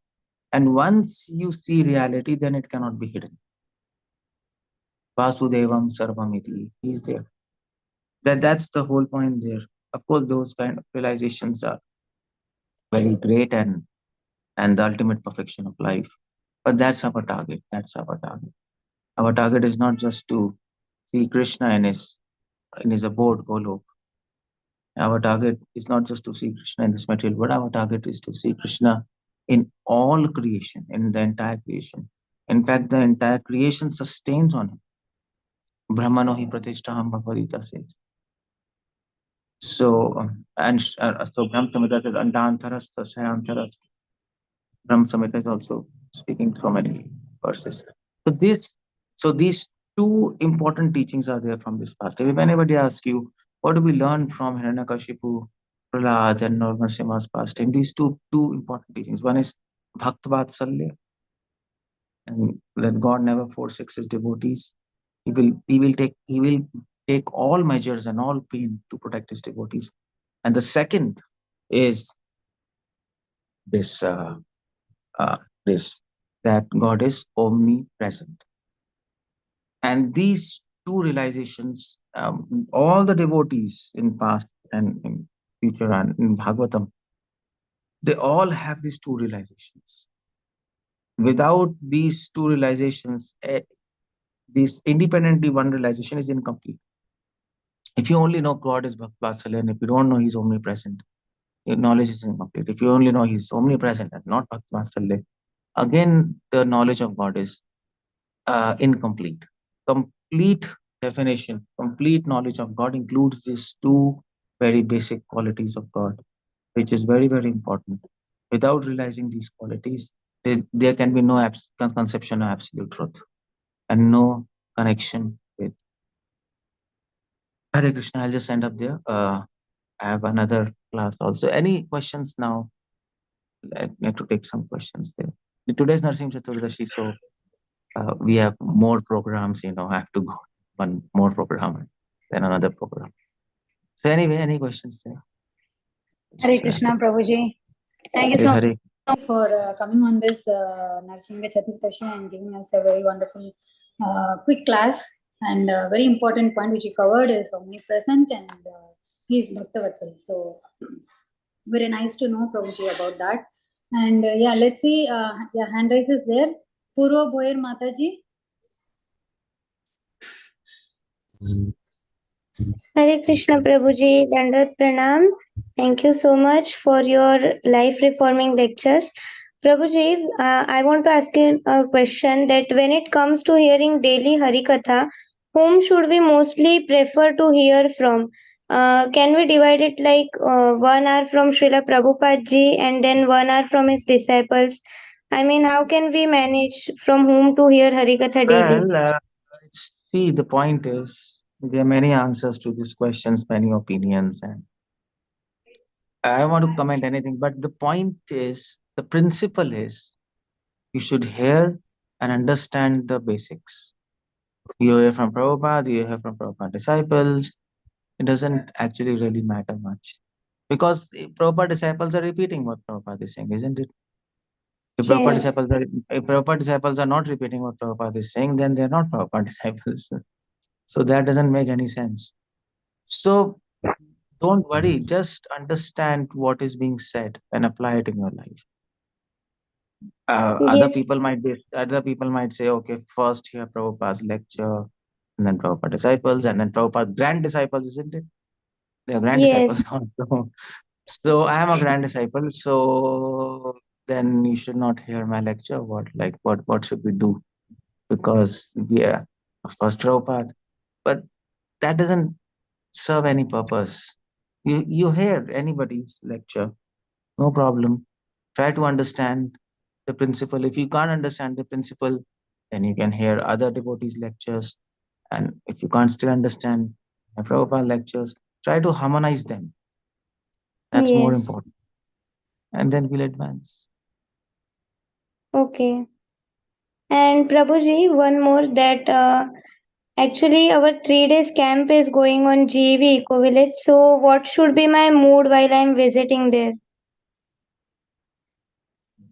Speaker 10: And once you see reality, then it cannot be hidden. Vasudevam Sarvamiti. He's there. That's the whole point there. Of course, those kind of realizations are very great and the ultimate perfection of life. But that's our target. That's our target. Our target is not just to see Krishna in his abode, Golok. Our target is not just to see Krishna in this material world. Our target is to see Krishna in all creation, in the entire creation. In fact, the entire creation sustains on him. Brahmano hi pratishtaham Bhagavad says. So, so Brahma Samhita says, Andantaras Tashayantaras. Brahma Samhita is also speaking so many verses. So these two important teachings are there from this past. If anybody asks you, what do we learn from Hiranyakashipu, Prahlad, and Nrsimha's past? And these two important teachings. One is Bhaktvatsalya, and that God never forsakes His devotees. He will take all measures and all pain to protect His devotees. And the second is this that God is omnipresent. And these two realizations, all the devotees in past and in future and in Bhagavatam, they all have these two realizations. Without these two realizations, this independently one realization is incomplete. If you only know God is Bhaktvatsalya, and if you don't know He's omnipresent, your knowledge is incomplete. If you only know He's omnipresent and not Bhaktvatsalya, again, the knowledge of God is incomplete. Complete definition, complete knowledge of God includes these two very basic qualities of God, which is very, very important. Without realizing these qualities, there can be no conception of absolute truth and no connection with Hare Krishna. I'll just end up there. I have another class also. Any questions now? I need to take some questions there. Today's Narsim Chaturdashi, so we have more programs, I have to go one more program, then another program. So anyway, any questions there?
Speaker 12: Hare Krishna, Prabhuji. Thank you so
Speaker 10: Hare.
Speaker 12: much for coming on this Nrsimha Chaturdashi and giving us a very wonderful, quick class. And very important point which you covered is omnipresent and he is Bhaktavatsal. So very nice to know, Prabhuji, about that. And yeah, let's see. Yeah, hand raise is there. Purva Boyer Mataji.
Speaker 13: Hare Krishna Prabhuji, Dandavat Pranam. Thank you so much for your life reforming lectures. Prabhuji, I want to ask you a question that when it comes to hearing daily Harikatha, whom should we mostly prefer to hear from? Can we divide it like 1 hour from Srila Prabhupada ji and then 1 hour from his disciples? I mean, how can we manage from whom to hear Harikatha daily?
Speaker 10: Well, see, the point is there are many answers to these questions, many opinions, and I don't want to comment anything, but the point is, the principle is, you should hear and understand the basics. You hear from Prabhupada, you hear from Prabhupada disciples. It doesn't actually really matter much. Because Prabhupada disciples are repeating what Prabhupada is saying, isn't it? If Prabhupada disciples are not repeating what Prabhupada is saying, then they're not Prabhupada disciples. So that doesn't make any sense. So don't worry, just understand what is being said and apply it in your life. Other people might say, okay, first hear Prabhupada's lecture, and then Prabhupada disciples, and then Prabhupada's grand disciples, isn't it? They are grand disciples also. So I am a grand disciple, so then you should not hear my lecture. What should we do? Because yeah, first Prabhupada, but that doesn't serve any purpose. You hear anybody's lecture, no problem. Try to understand the principle. If you can't understand the principle, then you can hear other devotees' lectures. And if you can't still understand my Prabhupada lectures, try to harmonize them. That's more important. And then we'll advance.
Speaker 13: Okay. And Prabhuji, one more that actually our 3 days camp is going on GEV Eco Village. So what should be my mood while I'm visiting there?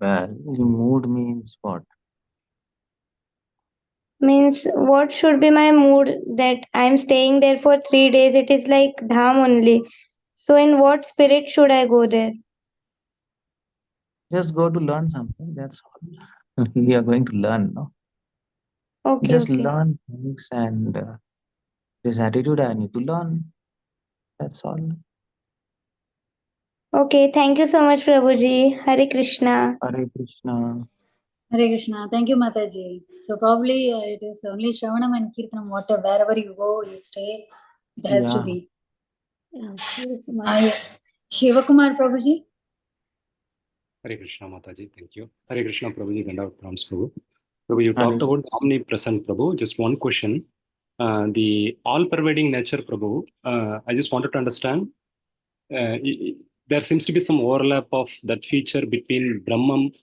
Speaker 10: Well, the mood means what?
Speaker 13: Means what should be my mood that I'm staying there for 3 days? It is like dham only. So in what spirit should I go there?
Speaker 10: Just go to learn something. That's all. We are going to learn, no?
Speaker 13: Okay.
Speaker 10: Just learn things and this attitude I need to learn. That's all.
Speaker 13: Okay. Thank you so much, Prabhuji. Hare Krishna.
Speaker 10: Hare Krishna.
Speaker 12: Hare Krishna. Thank you, Mataji. So probably it is only Shravanam and Kirtanam, wherever you go, you stay, it has to be. Shivakumar Prabhuji.
Speaker 14: Hare Krishna Mataji, thank you. Hare Krishna Prabhuji, Dandavat Pranam Prabhu. Prabhu, you talked about omnipresent Prabhu. Just one question. The all-pervading nature Prabhu, I just wanted to understand. There seems to be some overlap of that feature between Brahman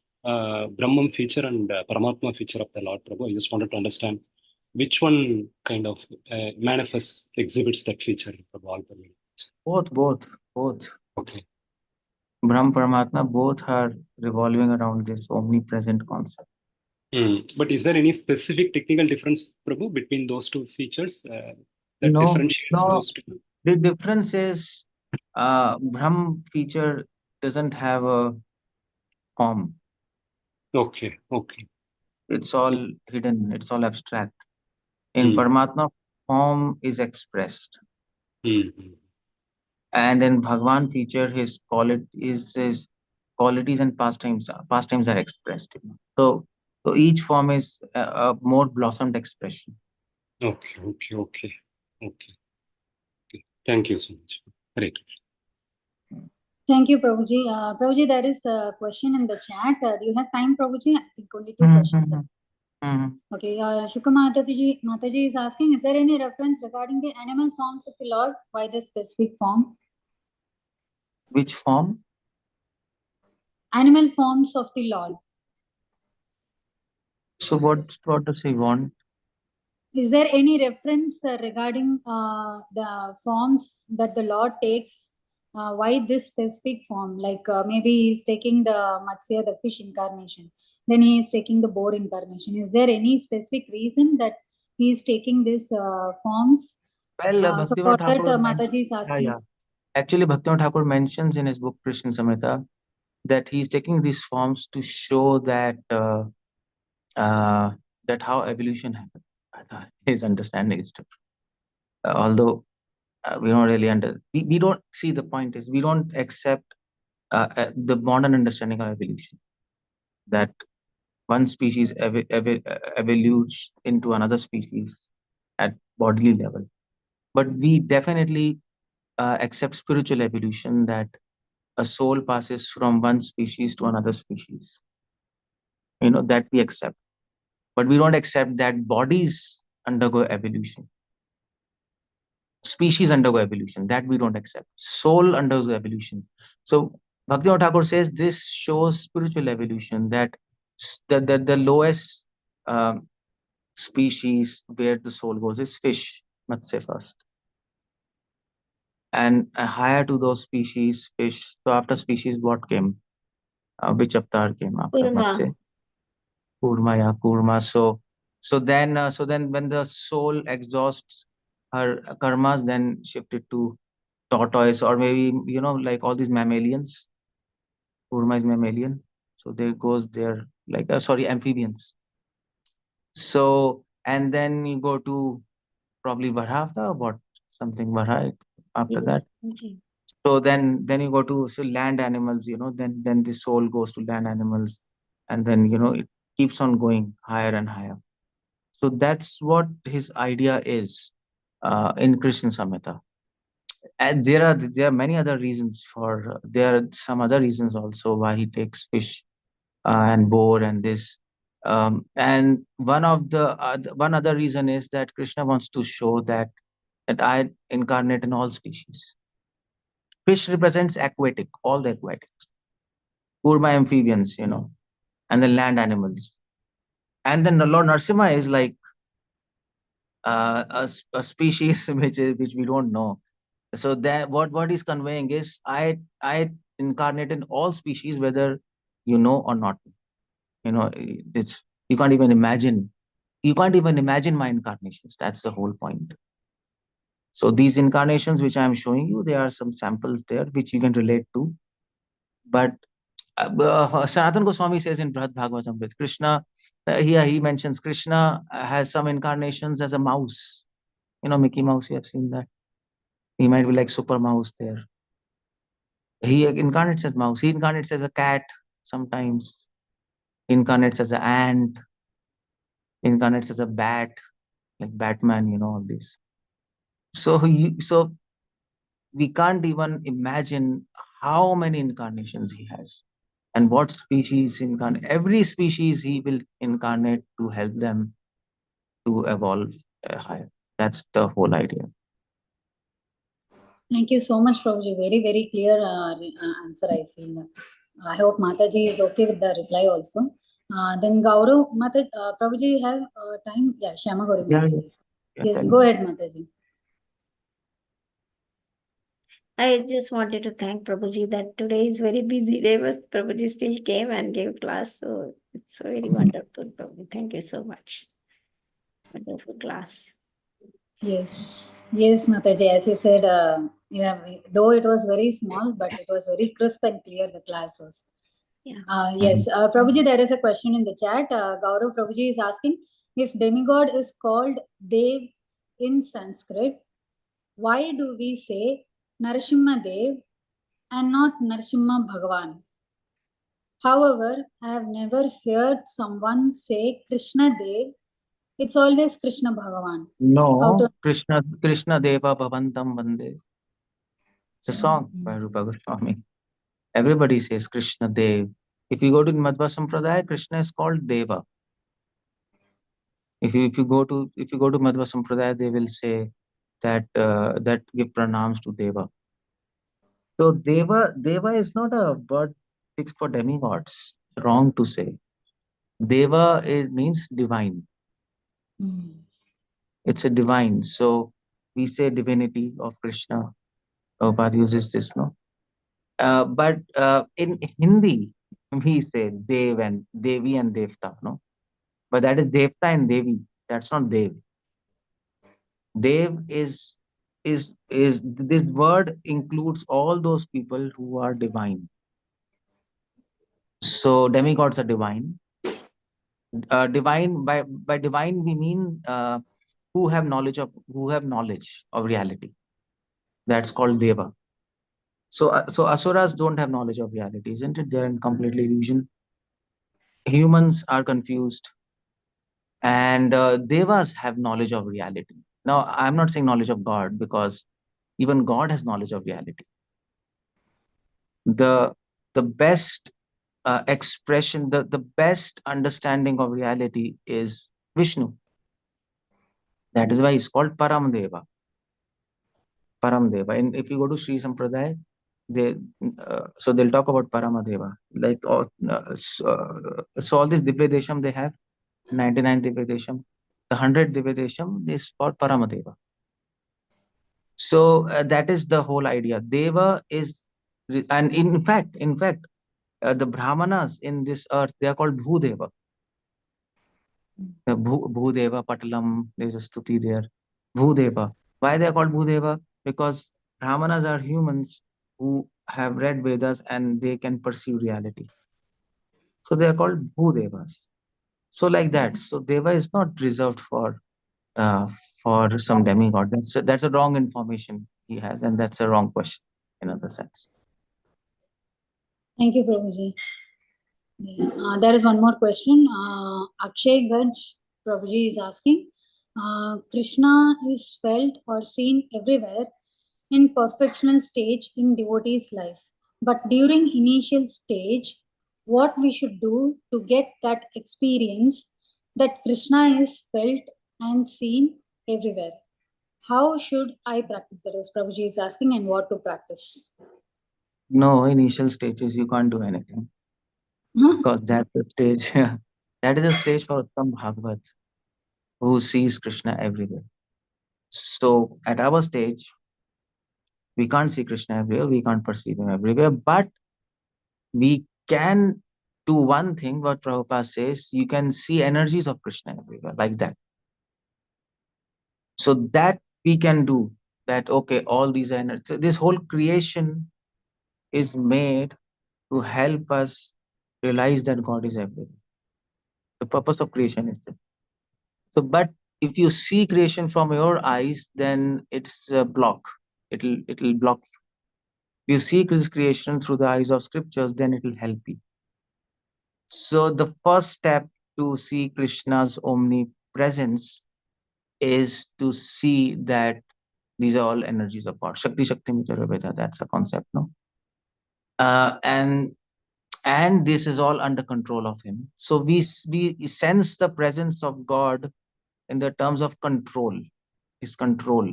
Speaker 14: feature and Paramatma feature of the Lord Prabhu. I just wanted to understand which one kind of manifests, exhibits that feature, Prabhu, all-pervading.
Speaker 10: Both.
Speaker 14: Okay.
Speaker 10: Brahm, Paramatma, both are revolving around this omnipresent concept.
Speaker 14: But is there any specific technical difference, Prabhu, between those two features that differentiate those two?
Speaker 10: The difference is Brahm feature doesn't have a form.
Speaker 14: Okay.
Speaker 10: It's all hidden. It's all abstract. In Paramatma, form is expressed. And in Bhagwan feature, his qualities and pastimes are expressed. So each form is a more blossomed expression.
Speaker 14: Okay. Thank you so much. Hare Krishna.
Speaker 12: Thank you, Prabhuji. Prabhuji, there is a question in the chat. Do you have time, Prabhuji? I think only 2 questions. Okay, Shukma Mataji is asking, is there any reference regarding the animal forms of the Lord? Why the specific form?
Speaker 10: Which form?
Speaker 12: Animal forms of the Lord.
Speaker 10: So what does he want?
Speaker 12: Is there any reference regarding the forms that the Lord takes? Why this specific form? Like maybe he's taking the Matsya, the fish incarnation. Then he is taking the boar incarnation. Is there any specific reason that he is taking these forms?
Speaker 10: Well,
Speaker 12: So for
Speaker 10: Bhaktivinoda
Speaker 12: that,
Speaker 10: Thakur
Speaker 12: Mataji is
Speaker 10: yeah,
Speaker 12: asking.
Speaker 10: yeah. Actually, Bhaktivinoda Thakur mentions in his book Krishna Samhita that he's taking these forms to show that that how evolution happened. His understanding is different. Although we don't really we don't see, the point is we don't accept the modern understanding of evolution, that one species evolutes into another species at bodily level. But we definitely accept spiritual evolution, that a soul passes from one species to another species. That we accept. But we don't accept that bodies undergo evolution. Species undergo evolution. That we don't accept. Soul undergoes evolution. So Bhaktivinoda Thakur says this shows spiritual evolution, that the lowest species where the soul goes is fish, Matsya first. And higher to those species, fish. So after species, what came? Which avatar came after Matsya? Kurma, yeah, Kurma. So then when the soul exhausts her karmas, then shifted to tortoise, or maybe like all these mammalians. Kurma is mammalian, so there goes there, like sorry, amphibians. So and then you go to probably Varhavta, what something Varha after that. So then you go to land animals, then the soul goes to land animals, and then it keeps on going higher and higher. So that's what his idea is in Krishna Samhita. And there are many other reasons for. There are some other reasons also why he takes fish and boar and this. And one other reason is that Krishna wants to show that I incarnate in all species. Fish represents aquatic, all the aquatics. Kurma amphibians, and then land animals. And then Lord Nrsimha is like a species which we don't know. So that what he's conveying is I incarnate in all species, whether you know or not. It's you can't even imagine. You can't even imagine my incarnations. That's the whole point. So these incarnations which I'm showing you, there are some samples there which you can relate to. But Sanatan Goswami says in Brihad Bhagavatamrita, Krishna, here he mentions Krishna has some incarnations as a mouse. Mickey Mouse, you have seen that. He might be like Super Mouse there. He incarnates as mouse. He incarnates as a cat sometimes. He incarnates as an ant. He incarnates as a bat, like Batman, all this. So we can't even imagine how many incarnations he has. And what species incarnate. Every species he will incarnate to help them to evolve higher. That's the whole idea.
Speaker 12: Thank you so much, Prabhuji. Very, very clear answer, I feel. I hope Mataji is okay with the reply also. Then Gaurav, Prabhuji, you have time? Yeah, Shyama Gauri Mataji. Yes, go ahead, Mataji.
Speaker 1: I just wanted to thank Prabhuji that today is very busy day, but Prabhuji still came and gave class. So it's very wonderful, Prabhuji. Thank you so much. Wonderful class.
Speaker 12: Yes, Mataji. As you said, though it was very small, but it was very crisp and clear. The class was.
Speaker 1: Yeah.
Speaker 12: Yes, Prabhuji, there is a question in the chat. Gaurav Prabhuji is asking, if demigod is called Dev in Sanskrit, why do we say Nrsimhadev and not Nrsimha Bhagavan? However, I have never heard someone say Krishna Dev. It's always Krishna Bhagavan.
Speaker 10: No, Krishna Deva Bhavantam Vande. It's a song by Rupa Goswami. Everybody says Krishna Dev. If you go to Madhva Sampradaya, Krishna is called Deva. If you go to Madhva Sampradaya, they will say that give pranams to Deva. So Deva is not a word fixed for demigods. It's wrong to say. Deva means divine. It's a divine. So we say divinity of Krishna. Prabhupada uses this, no? But in Hindi, we say Dev and Devi and Devta, no? But that is Devta and Devi. That's not Dev. Dev is this word includes all those people who are divine. So demigods are divine. Divine by divine we mean who have knowledge of reality. That's called Deva. So asuras don't have knowledge of reality, isn't it? They're in complete illusion. Humans are confused, and devas have knowledge of reality. Now, I'm not saying knowledge of God, because even God has knowledge of reality. The best expression, the best understanding of reality is Vishnu. That is why he's called Paramdeva. Paramdeva. And if you go to Sri Sampradaya, so they'll talk about Paramadeva. Like so all this Divyadesham they have, 99 Divyadesham. The 100 Divyadesham is for Paramadeva. So that is the whole idea. Deva is, and in fact, the Brahmanas in this earth, they are called Bhudeva. Bhudeva, Patalam, there's a stuti there. Bhudeva. Why they are called Bhudeva? Because Brahmanas are humans who have read Vedas and they can perceive reality. So they are called Bhudevas. So like that. So Deva is not reserved for some demigod. That's a wrong information he has, and that's a wrong question in other sense.
Speaker 12: Thank you, Prabhuji. There is one more question. Akshay Gaj Prabhuji is asking, Krishna is felt or seen everywhere in perfectional stage in devotee's life. But during initial stage, what we should do to get that experience that Krishna is felt and seen everywhere? How should I practice that? As Prabhuji is asking, and what to practice?
Speaker 10: No, initial stages you can't do anything. Because that's the stage. That is a stage for some Bhagavat who sees Krishna everywhere. So at our stage, we can't see Krishna everywhere, we can't perceive him everywhere, but we can do one thing, what Prabhupada says, you can see energies of Krishna everywhere, like that. So that we can do that, okay, all these energies, so this whole creation is made to help us realize that God is everywhere. The purpose of creation is this. So, but if you see creation from your eyes, then it's a block. It'll block you. If you see this creation through the eyes of scriptures, then it will help you. So the first step to see Krishna's omnipresence is to see that these are all energies of God. Shakti Shakti Mitara Veda, that's a concept, no? And this is all under control of him. So we sense the presence of God in the terms of control, his control.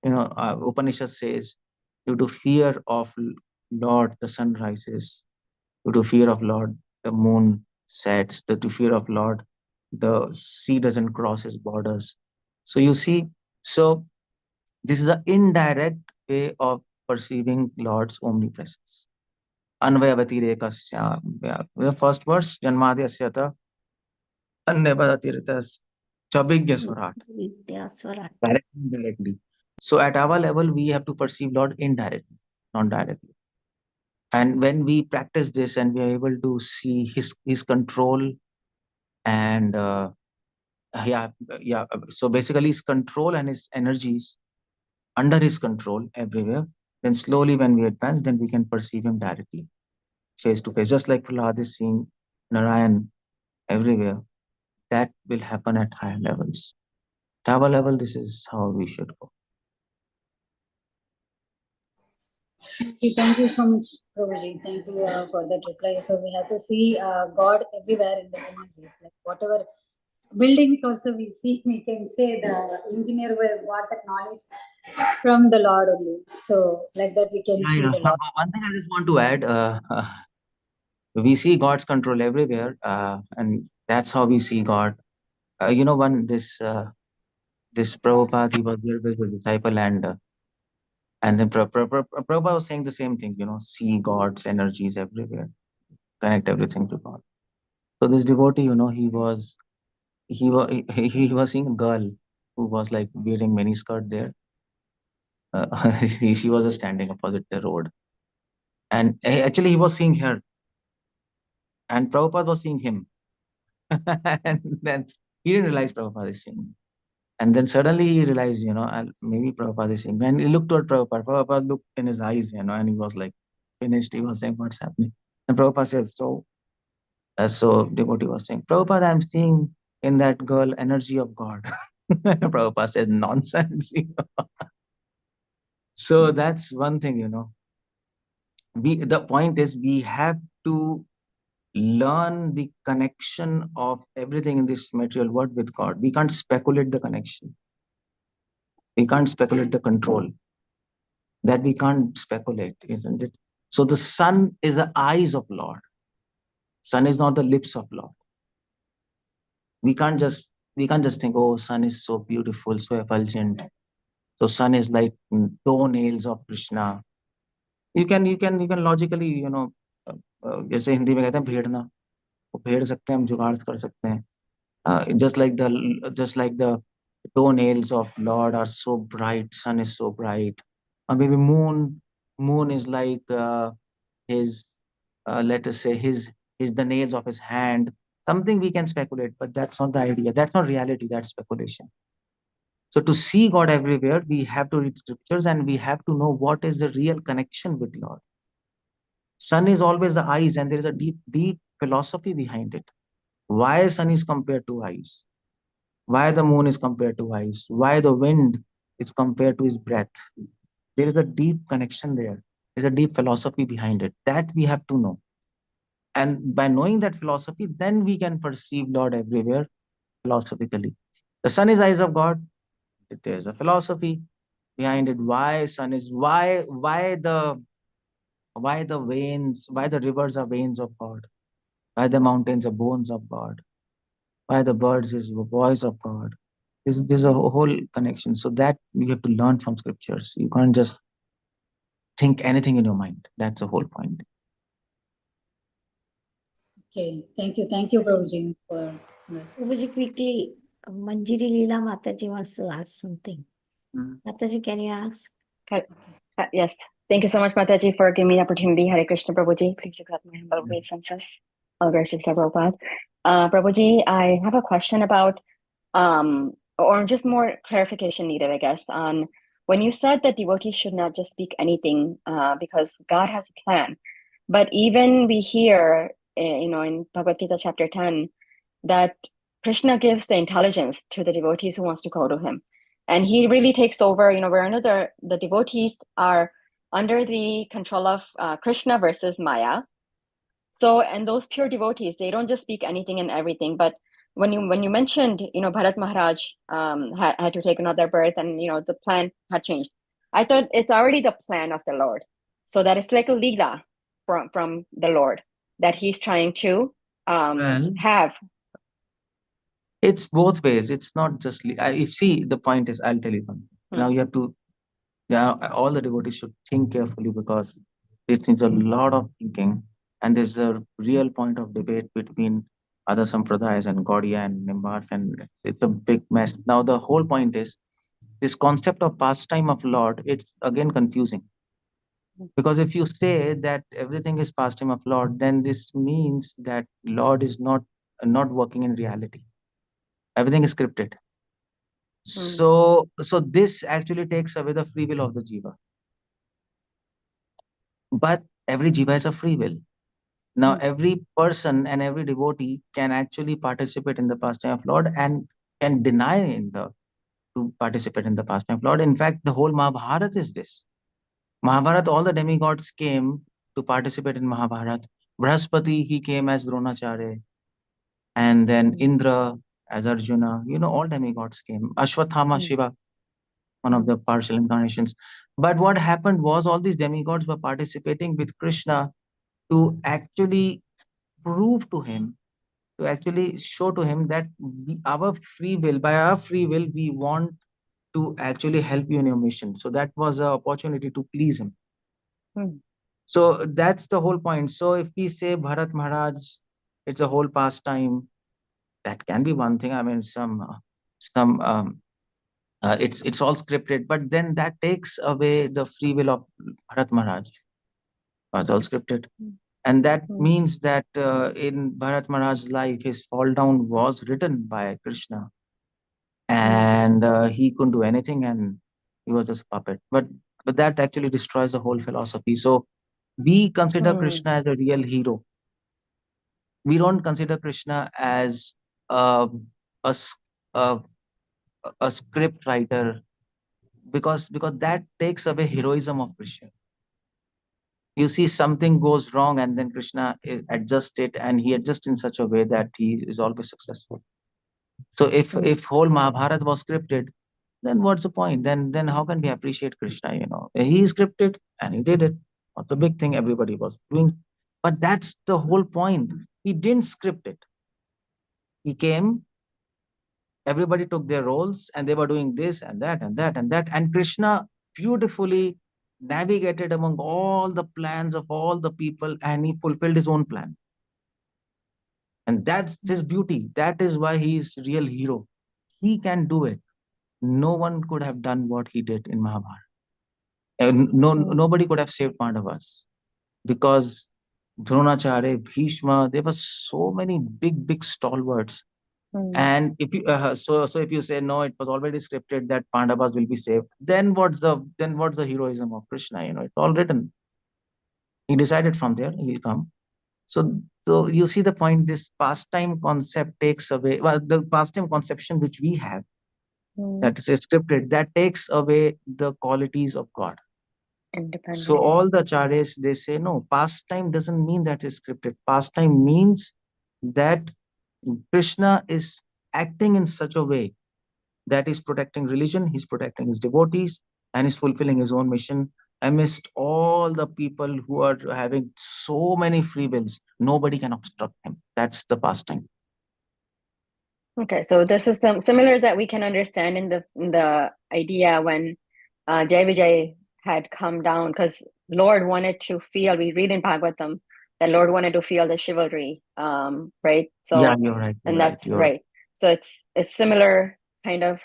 Speaker 10: You know, Upanishad says, due to fear of Lord, the sun rises. Due to fear of Lord, the moon sets. Due to fear of Lord, the sea doesn't cross his borders. So you see, so this is the indirect way of perceiving Lord's omnipresence. Anvayavati rekasya. The first verse, Janmadyasyata Annevadatiretas Chabigya Swarat. Directly, indirectly. So at our level, we have to perceive Lord indirectly, not directly. And when we practice this and we are able to see his control and so basically his control and his energies under his control everywhere, then slowly when we advance, then we can perceive him directly, face to face, just like Prahlad is seeing Narayan everywhere. That will happen at higher levels. At our level, this is how we should go.
Speaker 12: Thank you so much, Prabhuji. Thank you for that reply. So we have to see God everywhere in the energies, like whatever buildings also we see, we can say the engineer who has got that knowledge from the Lord only. So like that we can see the Lord.
Speaker 10: One thing I just want to add, we see God's control everywhere, and that's how we see God. This Prabhupada, he was there with a disciple, and then Prabhupada was saying the same thing, see God's energies everywhere, connect everything to God. So this devotee, he was seeing a girl who was like wearing mini skirt there. She was just standing opposite the road, and actually he was seeing her, and Prabhupada was seeing him. And then he didn't realize Prabhupada is seeing him. And then suddenly he realized, maybe Prabhupada is seeing me. And he looked toward Prabhupada. Prabhupada looked in his eyes, and he was like finished. He was saying, what's happening? And Prabhupada said, so devotee was saying, Prabhupada, I'm seeing in that girl energy of God. Prabhupada says, nonsense. So that's one thing, the point is we have to learn the connection of everything in this material world with God. We can't speculate the connection. We can't speculate the control. That we can't speculate, isn't it? So the sun is the eyes of Lord. Sun is not the lips of Lord. We can't just think, oh, sun is so beautiful, so effulgent. So sun is like toenails of Krishna. You can logically, जैसे हिंदी में कहते हैं भेड़ना, वो भेड़ सकते हैं, हम जुगाड़ कर सकते हैं. Just like the toenails of Lord are so bright, sun is so bright. Or maybe moon is like his, let us say, his the nails of his hand. Something we can speculate, but that's not the idea. That's not reality. That's speculation. So to see God everywhere, we have to read scriptures and we have to know what is the real connection with Lord. Sun is always the eyes, and there is a deep philosophy behind it. Why sun is compared to eyes? Why the moon is compared to eyes? Why the wind is compared to his breath? There is a deep connection there. There's a deep philosophy behind it. That we have to know. And by knowing that philosophy, then we can perceive Lord everywhere philosophically. The sun is eyes of God. There's a philosophy behind it. Why sun is why the veins, why the rivers are veins of God, why the mountains are bones of God, why the birds is the voice of God. There's a whole connection. So that you have to learn from scriptures. You can't just think anything in your mind. That's the whole point.
Speaker 12: Okay, thank you, Prabhuji, for that.
Speaker 1: Prabhuji, quickly, Manjiri Leela Mataji wants to ask something. Mataji, can you ask?
Speaker 15: Yes. Thank you so much, Mataji, for giving me the opportunity. Hare Krishna, Prabhuji. Please accept my humble obeisances. All glories to Prabhupada. Prabhuji, I have a question about, or just more clarification needed, I guess, on when you said that devotees should not just speak anything because God has a plan. But even we hear, in Bhagavad Gita chapter 10, that Krishna gives the intelligence to the devotees who wants to go to him. And he really takes over, where the devotees are under the control of Krishna versus Maya. So, and those pure devotees, they don't just speak anything and everything. But when you mentioned, Bharat Maharaj had to take another birth, and the plan had changed. I thought it's already the plan of the Lord. So that it's like a leela from the Lord that he's trying to have.
Speaker 10: It's both ways. It's not just see, the point is, I'll tell you one. Now you have to, all the devotees should think carefully, because it needs a lot of thinking, and there's a real point of debate between other sampradayas and Gaudiya and Nimbark, and it's a big mess. Now the whole point is this concept of pastime of Lord. It's again confusing, because if you say that everything is pastime of Lord, then this means that Lord is not working in reality. Everything is scripted. So this actually takes away the free will of the jiva. But every jiva has a free will. Now every person and every devotee can actually participate in the pastime of Lord and can deny to participate in the pastime of Lord. In fact, the whole Mahabharata is this. Mahabharata, all the demigods came to participate in Mahabharata. Brahaspati, he came as Dronacharya. And then Indra, as Arjuna. All demigods came. Ashwathama Shiva, one of the partial incarnations. But what happened was all these demigods were participating with Krishna to actually prove to him, to actually show to him that by our free will, we want to actually help you in your mission. So that was an opportunity to please him. So that's the whole point. So if we say Bharat Maharaj, it's a whole pastime, that can be one thing. I mean, it's all scripted, but then that takes away the free will of Bharat Maharaj. It's all scripted. And that means that in Bharat Maharaj's life, his fall down was written by Krishna. And he couldn't do anything, and he was just a puppet. But that actually destroys the whole philosophy. So we consider Krishna as a real hero. We don't consider Krishna as a, a, a script writer, because that takes away heroism of Krishna. You see something goes wrong, and then Krishna adjusts it, and he adjusts in such a way that he is always successful. So if whole Mahabharata was scripted, then what's the point? Then how can we appreciate Krishna? He scripted and he did it. What's the big thing everybody was doing? But that's the whole point. He didn't script it. He came, everybody took their roles, and they were doing this and that and that and that. And Krishna beautifully navigated among all the plans of all the people, and he fulfilled his own plan. And that's his beauty. That is why he is real hero. He can do it. No one could have done what he did in Mahabharata. Nobody could have saved Pandavas, because Dronacharya, Bhishma, there were so many big stalwarts. And if you if you say no, it was already scripted that Pandavas will be saved, then what's the heroism of Krishna? It's all written. He decided from there he'll come. So you see the point. This pastime concept takes away, well, the pastime conception which we have, that is scripted, that takes away the qualities of God. So all the acharyas, they say no, pastime doesn't mean that is scripted. Pastime means that Krishna is acting in such a way that he's protecting religion, he's protecting his devotees, and he's fulfilling his own mission amidst all the people who are having so many free wills. Nobody can obstruct him. That's the pastime.
Speaker 15: Okay, so this is similar that we can understand in the idea when Jai Vijay had come down, because Lord wanted to feel, we read in Bhagavatam that Lord wanted to feel the chivalry, right? So
Speaker 10: yeah, you're right.
Speaker 15: That's right. So it's similar kind of.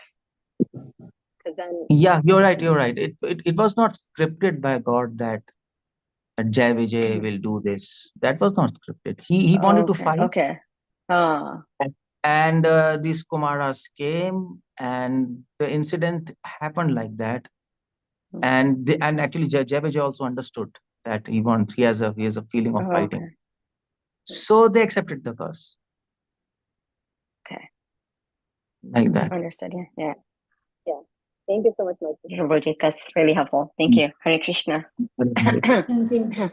Speaker 10: Yeah, you're right. It was not scripted by God that Jai Vijay will do this. That was not scripted. He wanted to fight.
Speaker 15: Okay.
Speaker 10: And these Kumaras came, and the incident happened like that. And actually Jai Vijay also understood that he has a feeling of fighting. Okay. So they accepted the curse.
Speaker 15: Okay.
Speaker 10: Like that.
Speaker 15: Understood. Yeah. Thank you so much, Prabhuji. That's really helpful. Thank you. Hare Krishna.
Speaker 12: Thank you.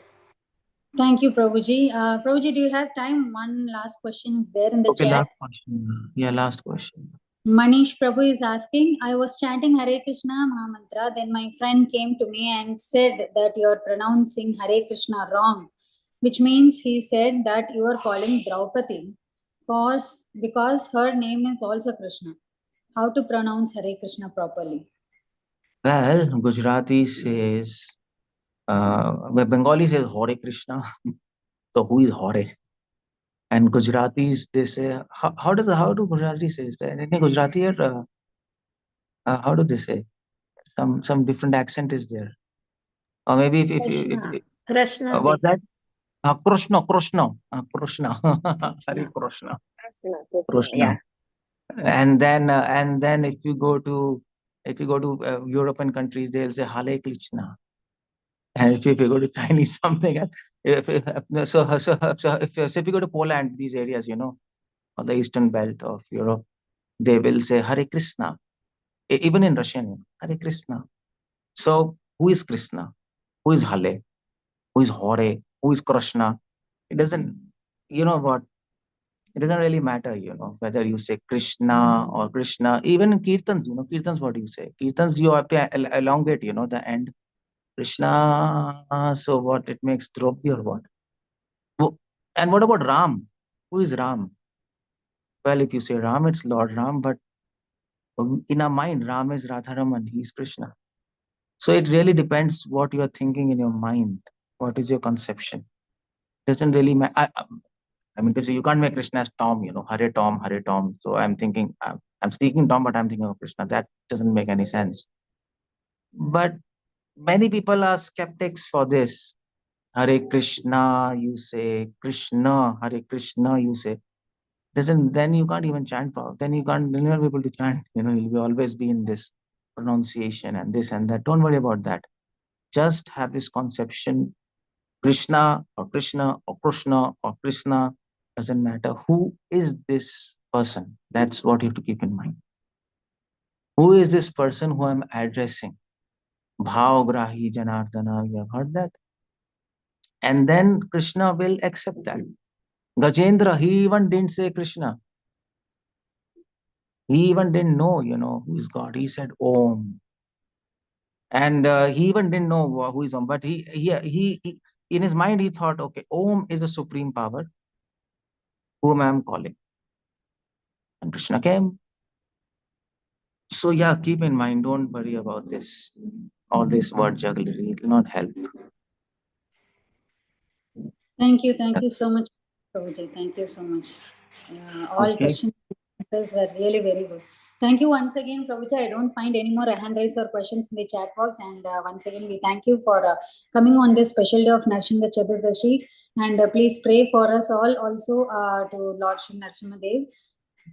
Speaker 12: Thank you, Prabhuji. Prabhuji, do you have time? One last question is there in the chat.
Speaker 10: Last question. Yeah, last question.
Speaker 12: Manish Prabhu is asking, I was chanting Hare Krishna Mahamantra, then my friend came to me and said that you are pronouncing Hare Krishna wrong, which means he said that you are calling Draupadi because her name is also Krishna. How to pronounce Hare Krishna properly?
Speaker 10: Well, Gujarati says, Bengali says Hare Krishna. So who is Hare? And Gujaratis, they say, how do Gujarati say that? Any Gujarati here? How do they say? Some different accent is there. Or maybe if
Speaker 1: Krishna.
Speaker 10: What's that? Krishna. Hare Krishna.
Speaker 15: Yeah.
Speaker 10: And then if you go to European countries, they'll say Hare Krishna. And if you go to Chinese something, if you go to Poland, these areas, or the eastern belt of Europe, they will say Hare Krishna. Even in Russian, Hare Krishna. So who is Krishna? Who is Hare? Who is Hare? Who is Krishna? It doesn't, you know what? It doesn't really matter, whether you say Krishna or Krishna. Even in Kirtans, Kirtans, what do you say? Kirtans, you have to elongate, the end. Krishna, so what? It makes Draupadi or what? And what about Ram? Who is Ram? Well, if you say Ram, it's Lord Ram, but in our mind, Ram is Radharaman, he is Krishna. So it really depends what you are thinking in your mind. What is your conception? Doesn't really matter. I mean, to say you can't make Krishna as Tom, Hare Tom, Hare Tom. So I'm thinking, I'm speaking Tom, but I'm thinking of Krishna. That doesn't make any sense. But many people are skeptics for this. Hare Krishna, you say. Krishna, Hare Krishna, you say. Then you can't even chant for. Then you can't be able to chant. You'll be always be in this pronunciation and this and that. Don't worry about that. Just have this conception. Krishna or Krishna or Krishna or Krishna, doesn't matter. Who is this person? That's what you have to keep in mind. Who is this person who I'm addressing? Bhavgrahi Janardana, you have heard that? And then Krishna will accept that. Gajendra, he even didn't say Krishna. He even didn't know, who is God. He said Om. And he even didn't know who is Om. But he in his mind, he thought, okay, Om is the supreme power whom I am calling. And Krishna came. So yeah, keep in mind, don't worry about this, all this word jugglery. It will not help.
Speaker 12: Thank you so much, Prabhuji. Thank you so much. All questions and answers were really very good. Thank you once again, Prabhuji. I don't find any more hand raised or questions in the chat box. And once again, we thank you for coming on this special day of Nrsimha Chaturdashi. And please pray for us all also to Lord Shri Nrsimhadev.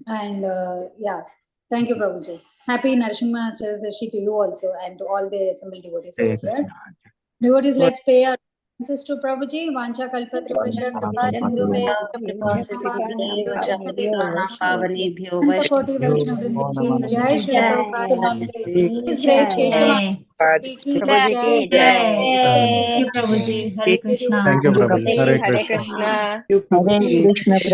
Speaker 12: And thank you, Prabhuji. Happy Nrsimha Chaturdashi to you also and to all the assembled devotees over here. Devotees, let's pay our responses to Prabhuji. Vancha kalpatrupasha kripa sindhu Koti Vaishnav Vrinda ki Jai Shri Prabhupada His Grace Keshavanand ki
Speaker 15: Prabhuji ki
Speaker 3: Thank you,
Speaker 15: jai.
Speaker 3: Prabhuji. Hare Krishna.
Speaker 15: Prabhuji, Hare Krishna.
Speaker 3: Hare Krishna.